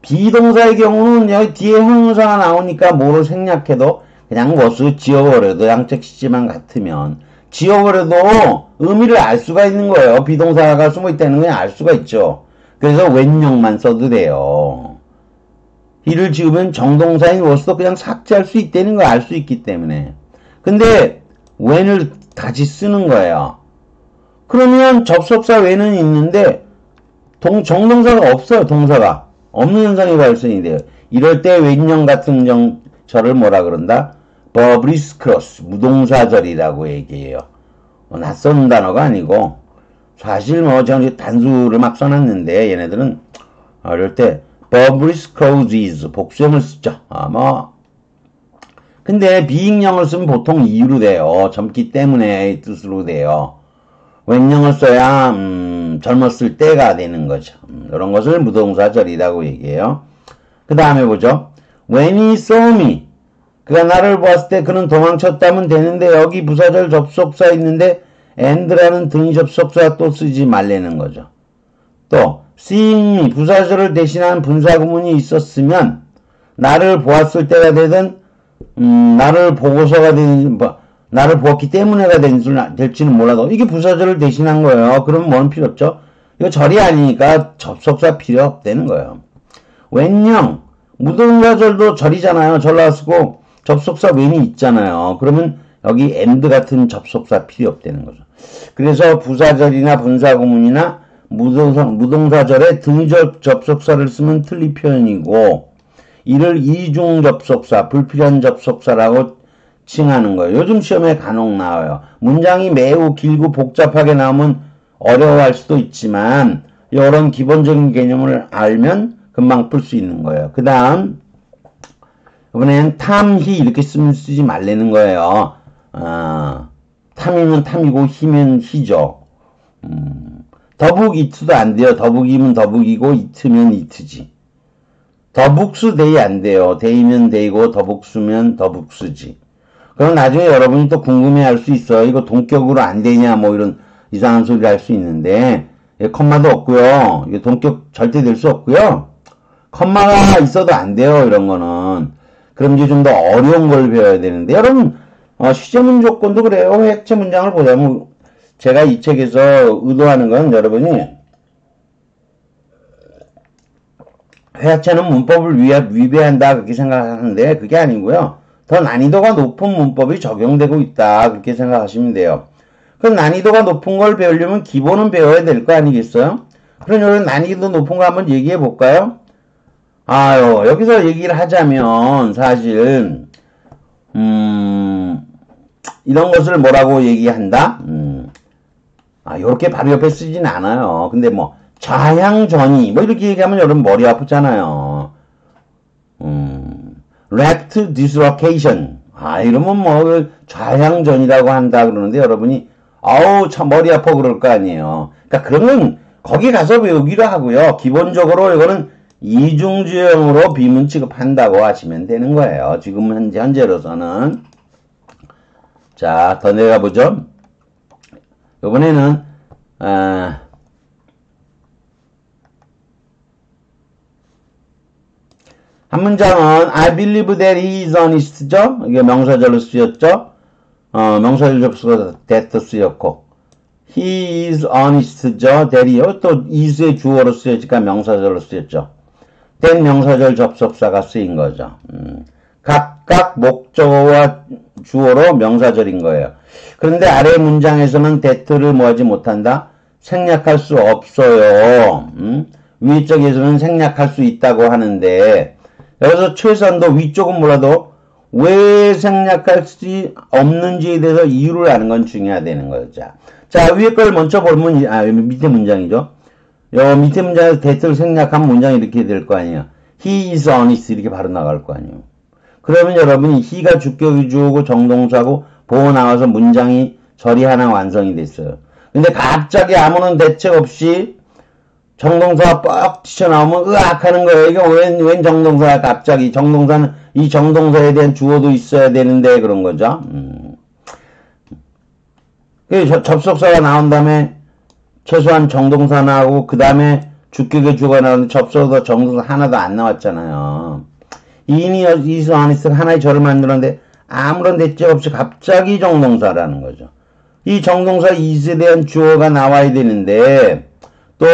비동사의 경우는 여기 뒤에 형용사가 나오니까 뭐로 생략해도 그냥 was 지워버려도 양적 시제만 같으면 지워버려도 의미를 알 수가 있는 거예요. 비동사가 숨어있다는 건 알 수가 있죠. 그래서 when형만 써도 돼요. he를 지우면 정동사인 was도 그냥 삭제할 수 있다는 걸 알 수 있기 때문에. 근데 when을 다시 쓰는 거예요. 그러면 접속사 when은 있는데 정동사가 없어요. 동사가. 없는 현상이 발생이 돼요. 이럴 때 when형 같은 절을 뭐라 그런다? 버브리스 크로스, 무동사절이라고 얘기해요. 낯선 단어가 아니고, 사실 제가 단수를 막 써놨는데, 얘네들은, 이럴 때, 버브리스 크로스 복수형을 쓰죠. 근데, 비익형을 쓰면 보통 이유로 돼요. 젊기 때문에 뜻으로 돼요. 웬형을 써야, 젊었을 때가 되는 거죠. 이런 것을 무동사절이라고 얘기해요. 그 다음에 보죠. When he saw me. 그가 나를 보았을 때 그는 도망쳤다면 되는데 여기 부사절 접속사 있는데 and라는 등위 접속사 또 쓰지 말라는 거죠. 또 seeing me 부사절을 대신한 분사구문이 있었으면 나를 보았을 때가 되든 나를 보고서가 되든 나를 보았기 때문에가 될지는 몰라도 이게 부사절을 대신한 거예요. 그러면 뭔 필요 없죠? 이거 절이 아니니까 접속사 필요 없다는 거예요. when형 무동사절도 절이잖아요. 절 나왔고 접속사 when이 있잖아요. 그러면 여기 and 같은 접속사 필요 없다는 거죠. 그래서 부사절이나 분사구문이나 무동사절에 등절 접속사를 쓰면 틀린 표현이고 이를 이중 접속사, 불필요한 접속사라고 칭하는 거예요. 요즘 시험에 간혹 나와요. 문장이 매우 길고 복잡하게 나오면 어려워할 수도 있지만 이런 기본적인 개념을 알면 금방 풀 수 있는 거예요. 그 다음 이번엔 탐히 이렇게 쓰지 말라는 거예요. 탐이면 탐이고 히면 히죠. 더북 이트도 안 돼요. 더북이면 더북이고 이트면 이트지. 더북수 데이 안 돼요. 데이면 데이고 더북수면 더북수지. 그럼 나중에 여러분이 또 궁금해할 수 있어요. 이거 동격으로 안 되냐 뭐 이런 이상한 소리를 할 수 있는데 컴마도 없고요. 이게 동격 절대 될 수 없고요. 컴마가 있어도 안 돼요. 이런 거는. 그럼 이제 좀 더 어려운 걸 배워야 되는데 여러분 시제문 조건도 그래요. 회화체 문장을 보자면 제가 이 책에서 의도하는 건 여러분이 회화체는 문법을 위배한다 그렇게 생각하는데 그게 아니고요. 더 난이도가 높은 문법이 적용되고 있다 그렇게 생각하시면 돼요. 그럼 난이도가 높은 걸 배우려면 기본은 배워야 될 거 아니겠어요? 그럼 여기 난이도 높은 거 한번 얘기해 볼까요? 여기서 얘기를 하자면 사실 이런 것을 뭐라고 얘기한다? 요렇게 바로 옆에 쓰진 않아요. 근데 뭐, 좌향전이, 뭐 이렇게 얘기하면 여러분 머리 아프잖아요. left dislocation. 이러면 뭐, 좌향전이라고 한다 그러는데 여러분이, 아우, 참 머리 아파 그럴 거 아니에요. 그러니까 그런 건 거기 가서 외우기로 하고요. 기본적으로 이거는 이중주형으로 비문 취급한다고 하시면 되는 거예요. 지금 현재로서는. 자, 더 내려가 보죠. 이번에는 한 문장은 I believe that he is honest죠. 이게 명사절로 쓰였죠. 명사절 접수가 that 쓰였고 he is honest죠. that이요. 또 is의 주어로 쓰여지니까 명사절로 쓰였죠. that 명사절 접속사가 쓰인 거죠. 각각 목적어와 주어로 명사절인 거예요. 그런데 아래 문장에서는 that를 뭐하지 못한다? 생략할 수 없어요. 위에 쪽에서는 생략할 수 있다고 하는데 여기서 최소한도 위쪽은 몰라도 왜 생략할 수 없는지에 대해서 이유를 아는 건 중요하다는 거죠. 자, 위에 걸 먼저 보면 밑에 문장이죠. 요 밑에 문장에서 that를 생략한 문장이 이렇게 될 거 아니에요. He is honest 이렇게 바로 나갈 거 아니에요. 그러면 여러분이 he가 주격이 주어고 정동사고 보호 나와서 문장이 절이 하나 완성이 됐어요. 근데 갑자기 아무런 대책 없이 정동사가 뻑 튀쳐나오면 으악 하는 거예요. 이거 웬 정동사야 갑자기. 정동사는 이 정동사에 대한 주어도 있어야 되는데 그런 거죠. 접속사가 나온 다음에 최소한 정동사 나오고 그 다음에 주격의 주어가 나오는데 접속사 정동사 하나도 안 나왔잖아요. 이인이 이수 안에서 하나의 절을 만들었는데 아무런 대책 없이 갑자기 정동사라는 거죠. 이 정동사 is에 대한 주어가 나와야 되는데 또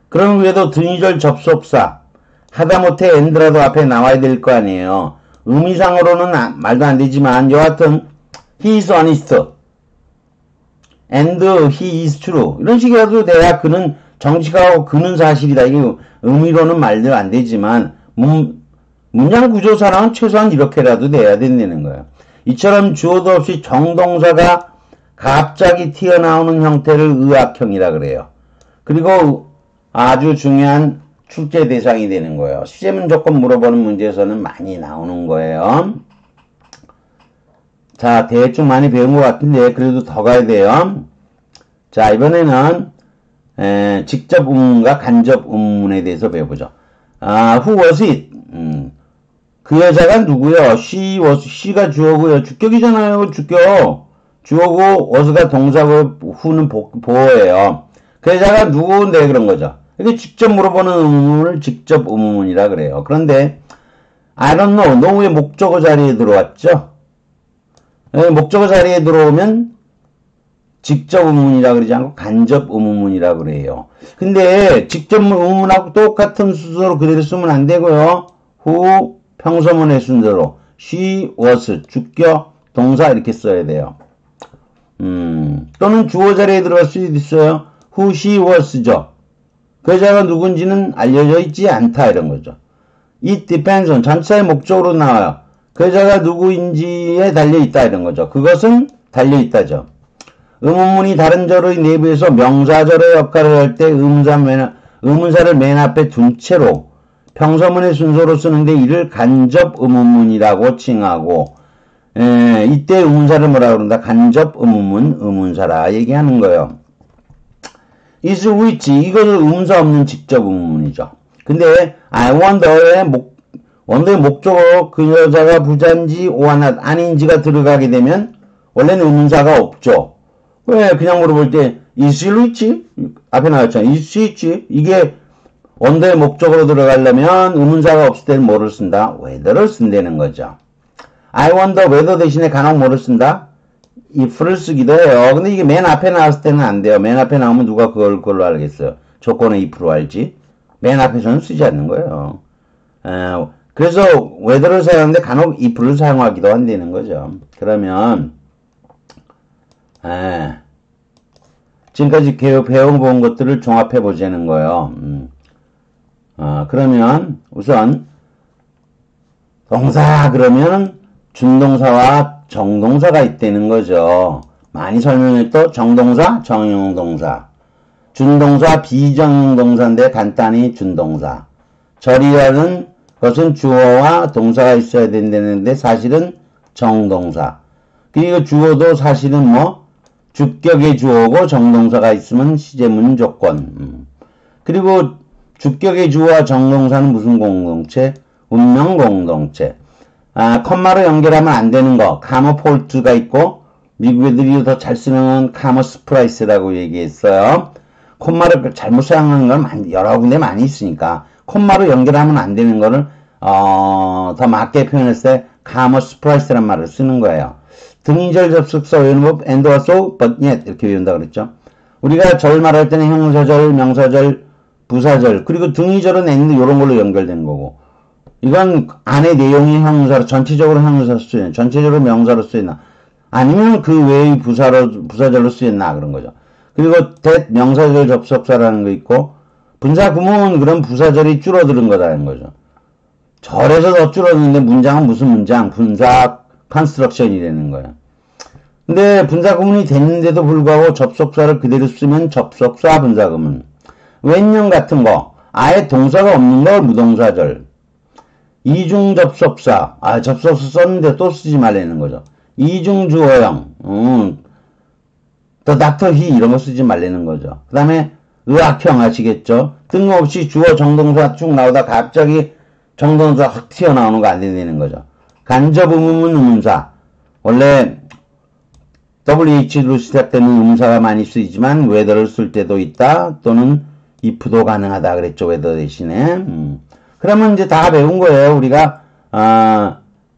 그럼 위에도 등위절 접속사 하다못해 and라도 앞에 나와야 될 거 아니에요. 의미상으로는 말도 안 되지만 여하튼 he is honest and he is true 이런 식이라도 돼야 그는 정직하고 그는 사실이다. 이게 의미로는 말도 안 되지만 문장 구조사랑은 최소한 이렇게라도 돼야 된다는 거예요. 이처럼 주어도 없이 정동사가 갑자기 튀어나오는 형태를 의학형이라 그래요. 그리고 아주 중요한 출제 대상이 되는 거예요. 시제문 조건 물어보는 문제에서는 많이 나오는 거예요. 자, 대충 많이 배운 것 같은데 그래도 더 가야 돼요. 자, 이번에는 직접 의문과 간접 의문에 대해서 배워보죠. who was it? 그 여자가 누구요? she was, she가 주어고요. 주격이잖아요. 주격. 주어고 was가 동사고 who는 보어예요. 그 여자가 누구인데 그런 거죠. 이게 직접 물어보는 의문을 직접 의문이라 그래요. 그런데 I don't know. 너왜 목적어 자리에 들어왔죠? 목적어 자리에 들어오면 직접 의문이라 그러지 않고 간접 의문이라 그래요. 근데 직접 의문하고 똑같은 순서로 그대로 쓰면 안 되고요. who 평서문의 순서로 she was 주격 동사 이렇게 써야 돼요. 또는 주어 자리에 들어갈 수 있어요. who she was죠. 그 여자가 누군지는 알려져 있지 않다 이런 거죠. it depends on 전치사의 목적으로 나와요. 그 여자가 누구인지에 달려있다 이런 거죠. 그것은 달려있다죠. 의문문이 다른 절의 내부에서 명사절의 역할을 할 때 의문사를 맨 앞에 둔 채로 평서문의 순서로 쓰는데 이를 간접 의문문이라고 칭하고 이때 의문사를 뭐라 그런다? 간접 의문문, 의문사라 얘기하는 거예요. is which 이것은 의문사 없는 직접 의문문이죠. 근데 I wonder의 원더의 목적어 그 여자가 부자인지 or not 아닌지가 들어가게 되면 원래는 의문사가 없죠. 왜 그냥 물어볼 때 is which 앞에 나왔잖아요. is which 이게 원더의 목적으로 들어가려면 의문사가 없을 때는 뭐를 쓴다? whether를 쓴다는 거죠. I wonder whether 대신에 간혹 뭐를 쓴다? if를 쓰기도 해요. 근데 이게 맨 앞에 나왔을 때는 안 돼요. 맨 앞에 나오면 누가 그걸로 알겠어요. 조건을 if로 알지. 맨 앞에서는 쓰지 않는 거예요. 그래서 whether를 사용하는데 간혹 if를 사용하기도 한다는 거죠. 그러면 지금까지 배워본 것들을 종합해 보자는 거예요. 그러면 우선 동사 그러면 준동사와 정동사가 있다는 거죠. 많이 설명했던 정동사, 정형동사. 준동사, 비정형동사인데 간단히 준동사. 절이라는 것은 주어와 동사가 있어야 된다는데 사실은 정동사. 그리고 주어도 사실은 뭐 주격의 주어고 정동사가 있으면 시제문 조건. 그리고 주격의 주어와 정동사는 무슨 공동체? 운명 공동체. 컴마로 연결하면 안 되는 거. 카머 폴트가 있고 미국 애들이 더 잘 쓰는 카머 스프라이스라고 얘기했어요. 콤마를 잘못 사용하는 건 여러 군데 많이 있으니까 콤마로 연결하면 안 되는 거를 더 맞게 표현했을 때 카머 스프라이스란 말을 쓰는 거예요. 등이절 접속사 외우는 법 and also but yet 이렇게 외운다 그랬죠. 우리가 절 말할 때는 형사절, 명사절, 부사절 그리고 등이절은 and 이런 걸로 연결된 거고 이건 안에 내용이 형사로 전체적으로 형사로 쓰였나 전체적으로 명사로 쓰였나 아니면 그 외의 부사절로 쓰였나 그런 거죠. 그리고 that 명사절 접속사라는 거 있고 분사 구문은 그런 부사절이 줄어드는 거라는 거죠. 절에서 더 줄어드는데 문장은 무슨 문장? 분사 컨스트럭션이 되는 거예요. 근데 분사 구문이 됐는데도 불구하고 접속사를 그대로 쓰면 접속사 분사 구문. 웬형 같은 거 아예 동사가 없는 거 무동사절. 이중 접속사 접속사 썼는데 또 쓰지 말라는 거죠. 이중 주어형 더 닥터 히 이런 거 쓰지 말라는 거죠. 그 다음에 의학형 아시겠죠? 뜬금없이 주어 정동사 쭉 나오다 갑자기 정동사 확 튀어나오는 거 안 되는 거죠. 간접 의문문 의문사 원래 WH로 시작되는 의문사가 많이 쓰이지만 whether를 쓸 때도 있다 또는 if도 가능하다 그랬죠. whether 대신에 그러면 이제 다 배운 거예요. 우리가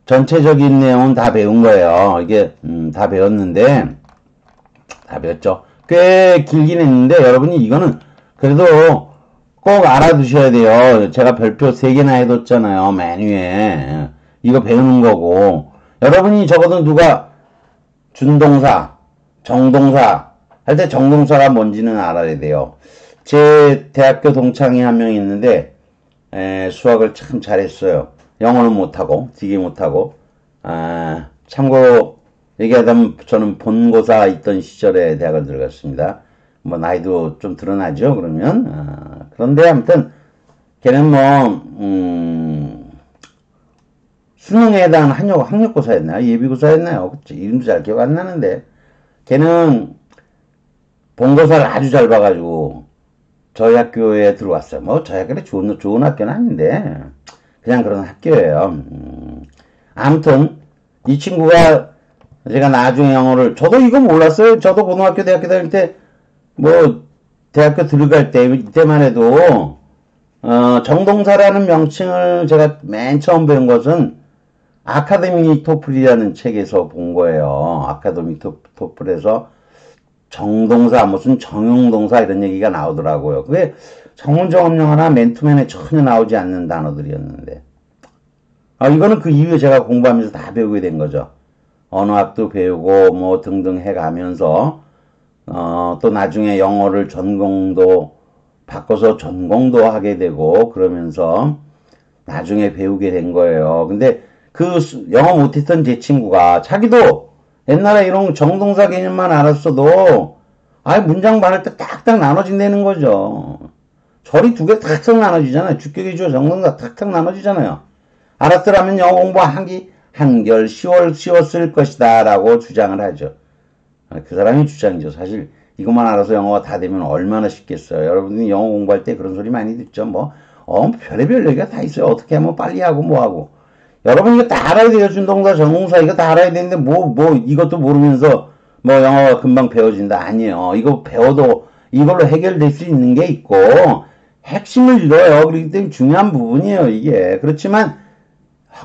전체적인 내용은 다 배운 거예요. 이게 다 배웠는데 다 배웠죠. 꽤 길긴 했는데 여러분이 이거는 그래도 꼭 알아두셔야 돼요. 제가 별표 3개나 해뒀잖아요. 맨 위에 이거 배우는 거고 여러분이 적어도 누가 준동사, 정동사 할 때 정동사가 뭔지는 알아야 돼요. 제 대학교 동창이 한 명 있는데 수학을 참 잘했어요. 영어는 못하고 되게 못하고 참고로 얘기하자면 저는 본고사 있던 시절에 대학을 들어갔습니다. 뭐 나이도 좀 드러나죠 그러면 그런데 아무튼 걔는 뭐 수능에 해당하는 학력고사였나요? 예비고사였나요? 그치? 이름도 잘 기억 안 나는데 걔는 본고사를 아주 잘 봐가지고 저희 학교에 들어왔어요. 뭐 저희 학교는 좋은 학교는 아닌데 그냥 그런 학교예요. 아무튼 이 친구가 제가 나중에 영어를 저도 이거 몰랐어요. 저도 고등학교 대학교 다닐 때 뭐 대학교 들어갈 때 이때만 해도 정동사라는 명칭을 제가 맨 처음 배운 것은 아카데미 토플이라는 책에서 본 거예요. 아카데미 토플에서 정동사 무슨 정형동사 이런 얘기가 나오더라고요. 그게 정문정음용어나 맨투맨에 전혀 나오지 않는 단어들이었는데 이거는 그 이후에 제가 공부하면서 다 배우게 된 거죠. 언어학도 배우고 뭐 등등 해가면서 또 나중에 영어를 전공도 바꿔서 전공도 하게 되고 그러면서 나중에 배우게 된 거예요. 근데 그 영어 못했던 제 친구가 자기도 옛날에 이런 정동사 개념만 알았어도 문장 말할 때 딱딱 나눠진다는 거죠. 절이 두 개 탁탁 나눠지잖아요. 주격의 주어 정동사 탁탁 나눠지잖아요. 알았더라면 영어 공부 한결 쉬웠을 것이다 라고 주장을 하죠. 그 사람이 주장이죠. 사실 이것만 알아서 영어가 다 되면 얼마나 쉽겠어요. 여러분들이 영어 공부할 때 그런 소리 많이 듣죠. 별의별 얘기가 다 있어요. 어떻게 하면 빨리 하고 뭐 하고. 여러분 이거 다 알아야 돼요. 준동사, 정동사 이거 다 알아야 되는데 이것도 모르면서 영어가 금방 배워진다. 아니에요. 이거 배워도 이걸로 해결될 수 있는 게 있고 핵심을 잃어요. 그렇기 때문에 중요한 부분이에요. 이게. 그렇지만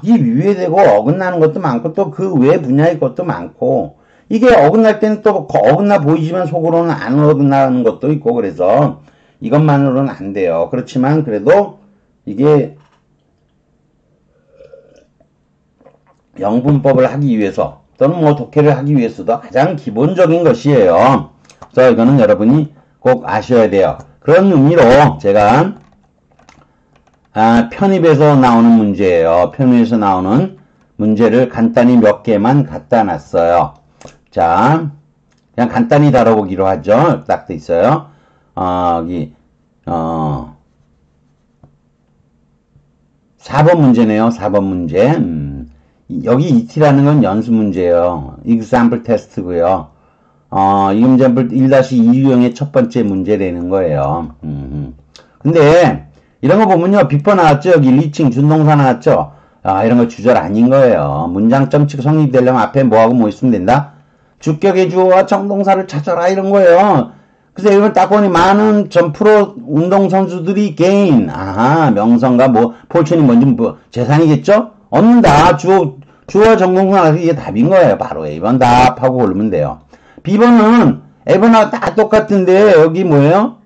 여기 위배되고 어긋나는 것도 많고 또 그 외 분야의 것도 많고 이게 어긋날 때는 또 어긋나 보이지만 속으로는 안 어긋나는 것도 있고 그래서 이것만으로는 안 돼요. 그렇지만 그래도 이게 영분법을 하기 위해서 또는 독해를 하기 위해서도 가장 기본적인 것이에요. 그래서 이거는 여러분이 꼭 아셔야 돼요. 그런 의미로 제가 편입에서 나오는 문제예요. 편입에서 나오는 문제를 간단히 몇 개만 갖다 놨어요. 자, 그냥 간단히 다뤄보기로 하죠. 딱 돼 있어요. 여기, 4번 문제네요. 4번 문제. 여기 ET라는 건 연수 문제예요. example test고요. example 1-2 유형의 첫 번째 문제라는 거예요. 근데 이런 거 보면요. 비포 나왔죠. 여기 리칭 준동사 나왔죠. 이런 거 주절 아닌 거예요. 문장 점치고 성립되려면 앞에 뭐하고 뭐 있으면 된다? 주격의 주어와 정동사를 찾아라 이런 거예요. 그래서 이걸 딱 보니 많은 전 프로 운동선수들이 gain, 명성과 뭐 포춘이 뭔지 뭐 재산이겠죠? 얻는다. 주어와 정동사 이게 답인 거예요. 바로 A번 답하고 고르면 돼요. B번은 A번하고 다 똑같은데 여기 뭐예요?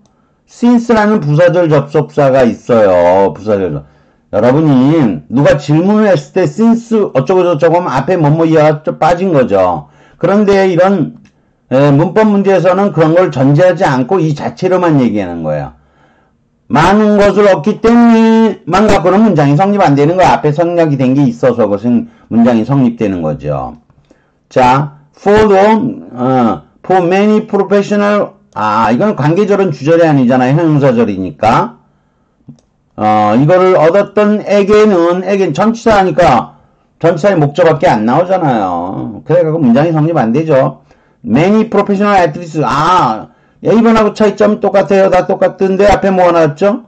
since라는 부사절 접속사가 있어요. 부사절. 여러분이 누가 질문을 했을 때 since 어쩌고저쩌고 하면 앞에 뭐뭐 이하가 빠진 거죠. 그런데 이런 문법 문제에서는 그런 걸 전제하지 않고 이 자체로만 얘기하는 거예요. 많은 것을 얻기 때문에만 갖고는 문장이 성립 안 되는 거야. 앞에 성립이 된 게 있어서 그것은 문장이 성립되는 거죠. 자, for many professional, 이건 관계절은 주절이 아니잖아요. 형용사절이니까. 이거를 얻었던 에게는 전치사니까 전치사의 목적밖에 안 나오잖아요. 그래가지고 문장이 성립 안 되죠. Many professional athletes. A번하고 차이점은 똑같아요. 다 똑같은데 앞에 뭐가 나왔죠?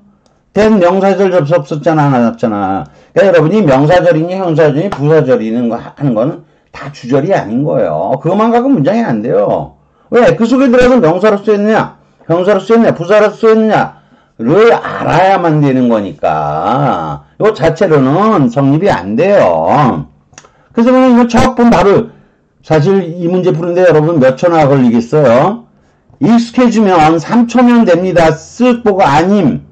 된 명사절 접속 썼잖아, 나왔잖아. 그러니까 여러분이 명사절이니 형사절이니 부사절이니 하는 거는 다 주절이 아닌 거예요. 그것만 갖고 문장이 안 돼요. 왜? 그 속에 들어가서 명사로 쓰였느냐, 형사로 쓰였느냐, 부사로 쓰였느냐를 알아야만 되는 거니까 이 자체로는 성립이 안 돼요. 그래서 그냥 이거 척 보면 바로 사실 이 문제 푸는데 여러분 몇 초나 걸리겠어요? 익숙해지면 3초면 됩니다. 쓱 보고 아님,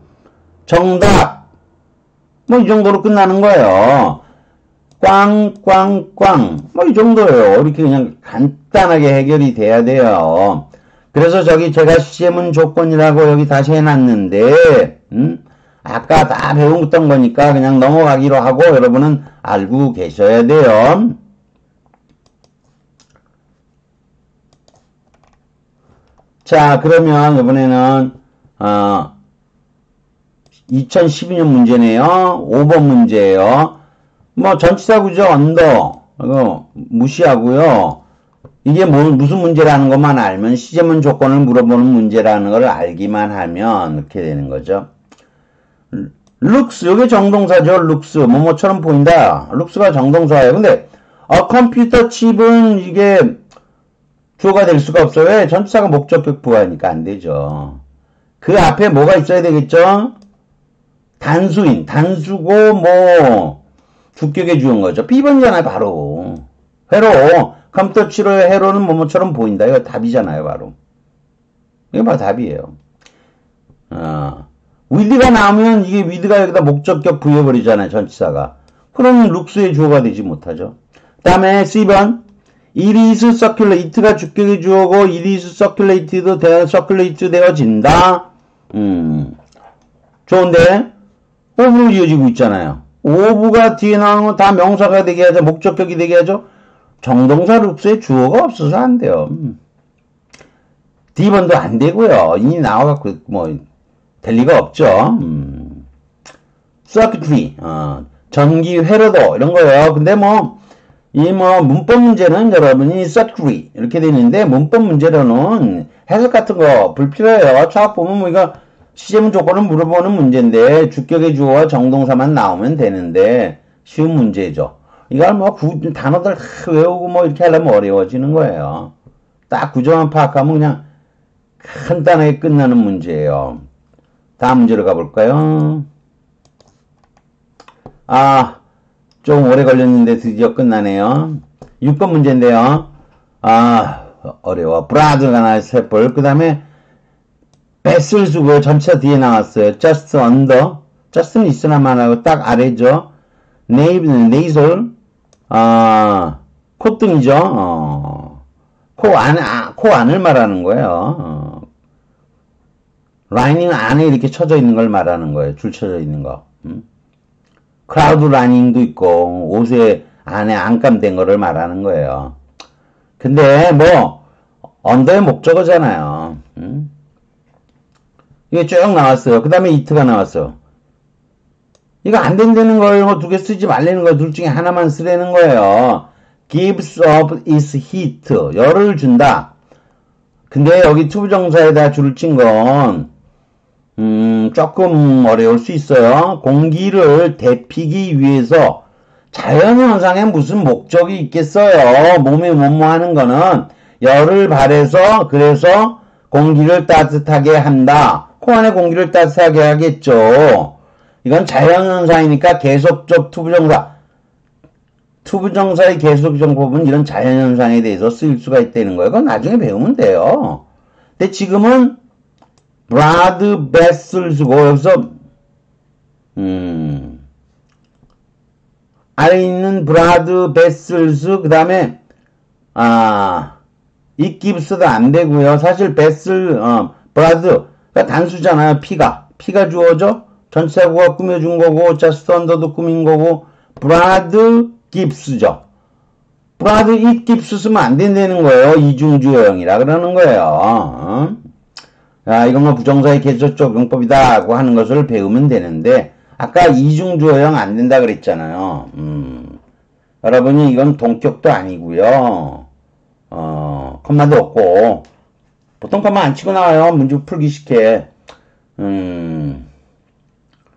정답, 뭐 이 정도로 끝나는 거예요. 꽝꽝꽝 뭐 이 정도예요. 이렇게 그냥 간단하게 해결이 돼야 돼요. 그래서 저기 제가 시제문 조건이라고 여기 다시 해놨는데 아까 다 배웠던 거니까 그냥 넘어가기로 하고 여러분은 알고 계셔야 돼요. 자, 그러면 이번에는 2012년 문제네요. 5번 문제예요. 뭐 전치사 구조 언더 이거 무시하고요. 이게 무슨 문제라는 것만 알면 시제문 조건을 물어보는 문제라는 걸 알기만 하면 이렇게 되는 거죠. looks 이게 정동사죠. looks 뭐뭐처럼 보인다. looks가 정동사예요. 근데 컴퓨터 칩은 이게 주어가 될 수가 없어요. 왜? 전치사가 목적격 부하니까 안 되죠. 그 앞에 뭐가 있어야 되겠죠? 단수인, 단수고 뭐 주격에 주은 거죠. B번이잖아요, 바로. 회로, 컴퓨터 치료의 회로는 뭐뭐처럼 보인다. 이거 답이잖아요, 바로. 이게 바로 답이에요. with가 나오면 이게 with가 여기다 목적격 부여버리잖아요, 전치사가. 그러면 룩스의 주어가 되지 못하죠. 그 다음에 C번. It is circulate가 주격의 주어고 it is circulate 되어진다. 좋은데 오브로 이어지고 있잖아요. 오브가 뒤에 나오는 거 다 명사가 되게 하죠. 목적격이 되게 하죠. 정동사 룩스에 주어가 없어서 안 돼요. D번도 안 되고요. 이미 나와갖고 뭐 될 리가 없죠. circuitry 전기 회로도 이런 거예요. 근데 문법 문제는 여러분이 circuitry 이렇게 돼 있는데 문법 문제로는 해석 같은 거 불필요해요. 쫙 보면 이거 시제문 조건을 물어보는 문제인데 주격의 주어와 정동사만 나오면 되는데 쉬운 문제죠. 이걸 단어들 다 외우고 이렇게 하려면 어려워지는 거예요. 딱 구조만 파악하면 그냥 간단하게 끝나는 문제예요. 다음 문제로 가볼까요? 좀 오래 걸렸는데 드디어 끝나네요. 6번 문제인데요. 어려워. 브라드가 나와요. 셋볼. 그 다음에 뱃을 주고 전치사 뒤에 나왔어요. just under. just는 있으나만 하고 딱 아래죠. nasal. 콧등이죠. 코 안을 말하는 거예요. 라이닝 안에 이렇게 쳐져 있는 걸 말하는 거예요. 줄 쳐져 있는 거. 크라우드 라닝도 있고 옷에 안에 안감된 거를 말하는 거예요. 근데 뭐 언더의 목적어잖아요. 이게 쭉 나왔어요. 그 다음에 it가 나왔어. 이거 안 된다는 걸 뭐 두 개 쓰지 말라는 거 둘 중에 하나만 쓰라는 거예요. gives off its heat. 열을 준다. 근데 여기 투부정사에다 줄을 친 건 조금 어려울 수 있어요. 공기를 데피기 위해서 자연현상에 무슨 목적이 있겠어요. 몸이 뭐뭐 하는 거는 열을 발해서 그래서 공기를 따뜻하게 한다. 코 안에 공기를 따뜻하게 하겠죠. 이건 자연현상이니까 계속적 투부정사. 투부정사의 계속정법은 이런 자연현상에 대해서 쓰일 수가 있다는 거예요. 그건 나중에 배우면 돼요. 근데 지금은 브라드 베슬스고 여기서 아래 있는 브라드 베슬스 그 다음에 이 깁스도 안 되고요. 사실 베슬 브라드가 단수잖아요. 피가 주어져 전체구가 꾸며준 거고 저스트 언더도 꾸민 거고 브라드 깁스죠. 브라드 잇 깁스 쓰면 안 된다는 거예요. 이중주어형이라 그러는 거예요. 이건 뭐 부정사의 계속적 용법이다 고 하는 것을 배우면 되는데 아까 이중주어형 안 된다 그랬잖아요. 여러분이 이건 동격도 아니고요. 컴마도 없고 보통 컴마 안 치고 나와요. 문제 풀기 쉽게.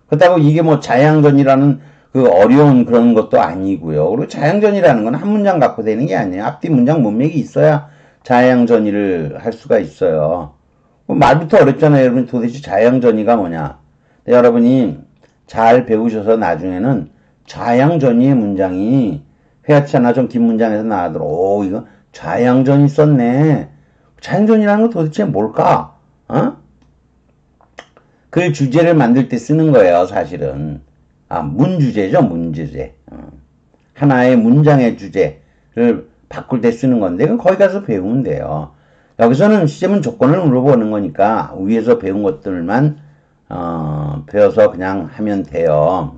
그렇다고 이게 뭐 자양전이라는 그 어려운 그런 것도 아니고요. 그리고 자양전이라는 건 한 문장 갖고 되는 게 아니에요. 앞뒤 문장 문맥이 있어야 자양전이를 할 수가 있어요. 말부터 어렵잖아요. 여러분 도대체 자양전이가 뭐냐. 근데 여러분이 잘 배우셔서 나중에는 자양전이의 문장이 회화치나 좀 긴 문장에서 나오도록 이거 자양전이 썼네. 자양전이라는 건 도대체 뭘까? 그 주제를 만들 때 쓰는 거예요. 사실은. 문주제죠. 문주제. 하나의 문장의 주제를 바꿀 때 쓰는 건데 그건 거기 가서 배우면 돼요. 여기서는 시제문 조건을 물어보는 거니까 위에서 배운 것들만 배워서 그냥 하면 돼요.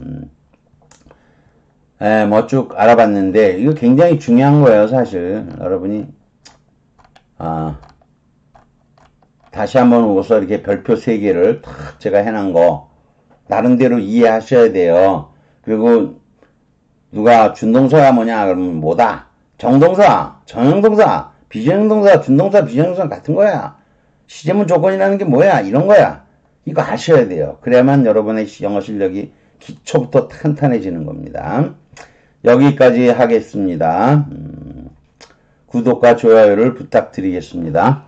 뭐 쭉 알아봤는데 이거 굉장히 중요한 거예요. 사실 여러분이 다시 한번 오서 이렇게 별표 3개를 탁 제가 해놓은 거 나름대로 이해하셔야 돼요. 그리고 누가 준동사가 뭐냐 그러면 뭐다? 정동사, 전형동사, 비전형동사, 준동사, 비전형동사 같은 거야. 시제문 조건이라는 게 뭐야? 이런 거야. 이거 아셔야 돼요. 그래야만 여러분의 영어 실력이 기초부터 탄탄해지는 겁니다. 여기까지 하겠습니다. 구독과 좋아요를 부탁드리겠습니다.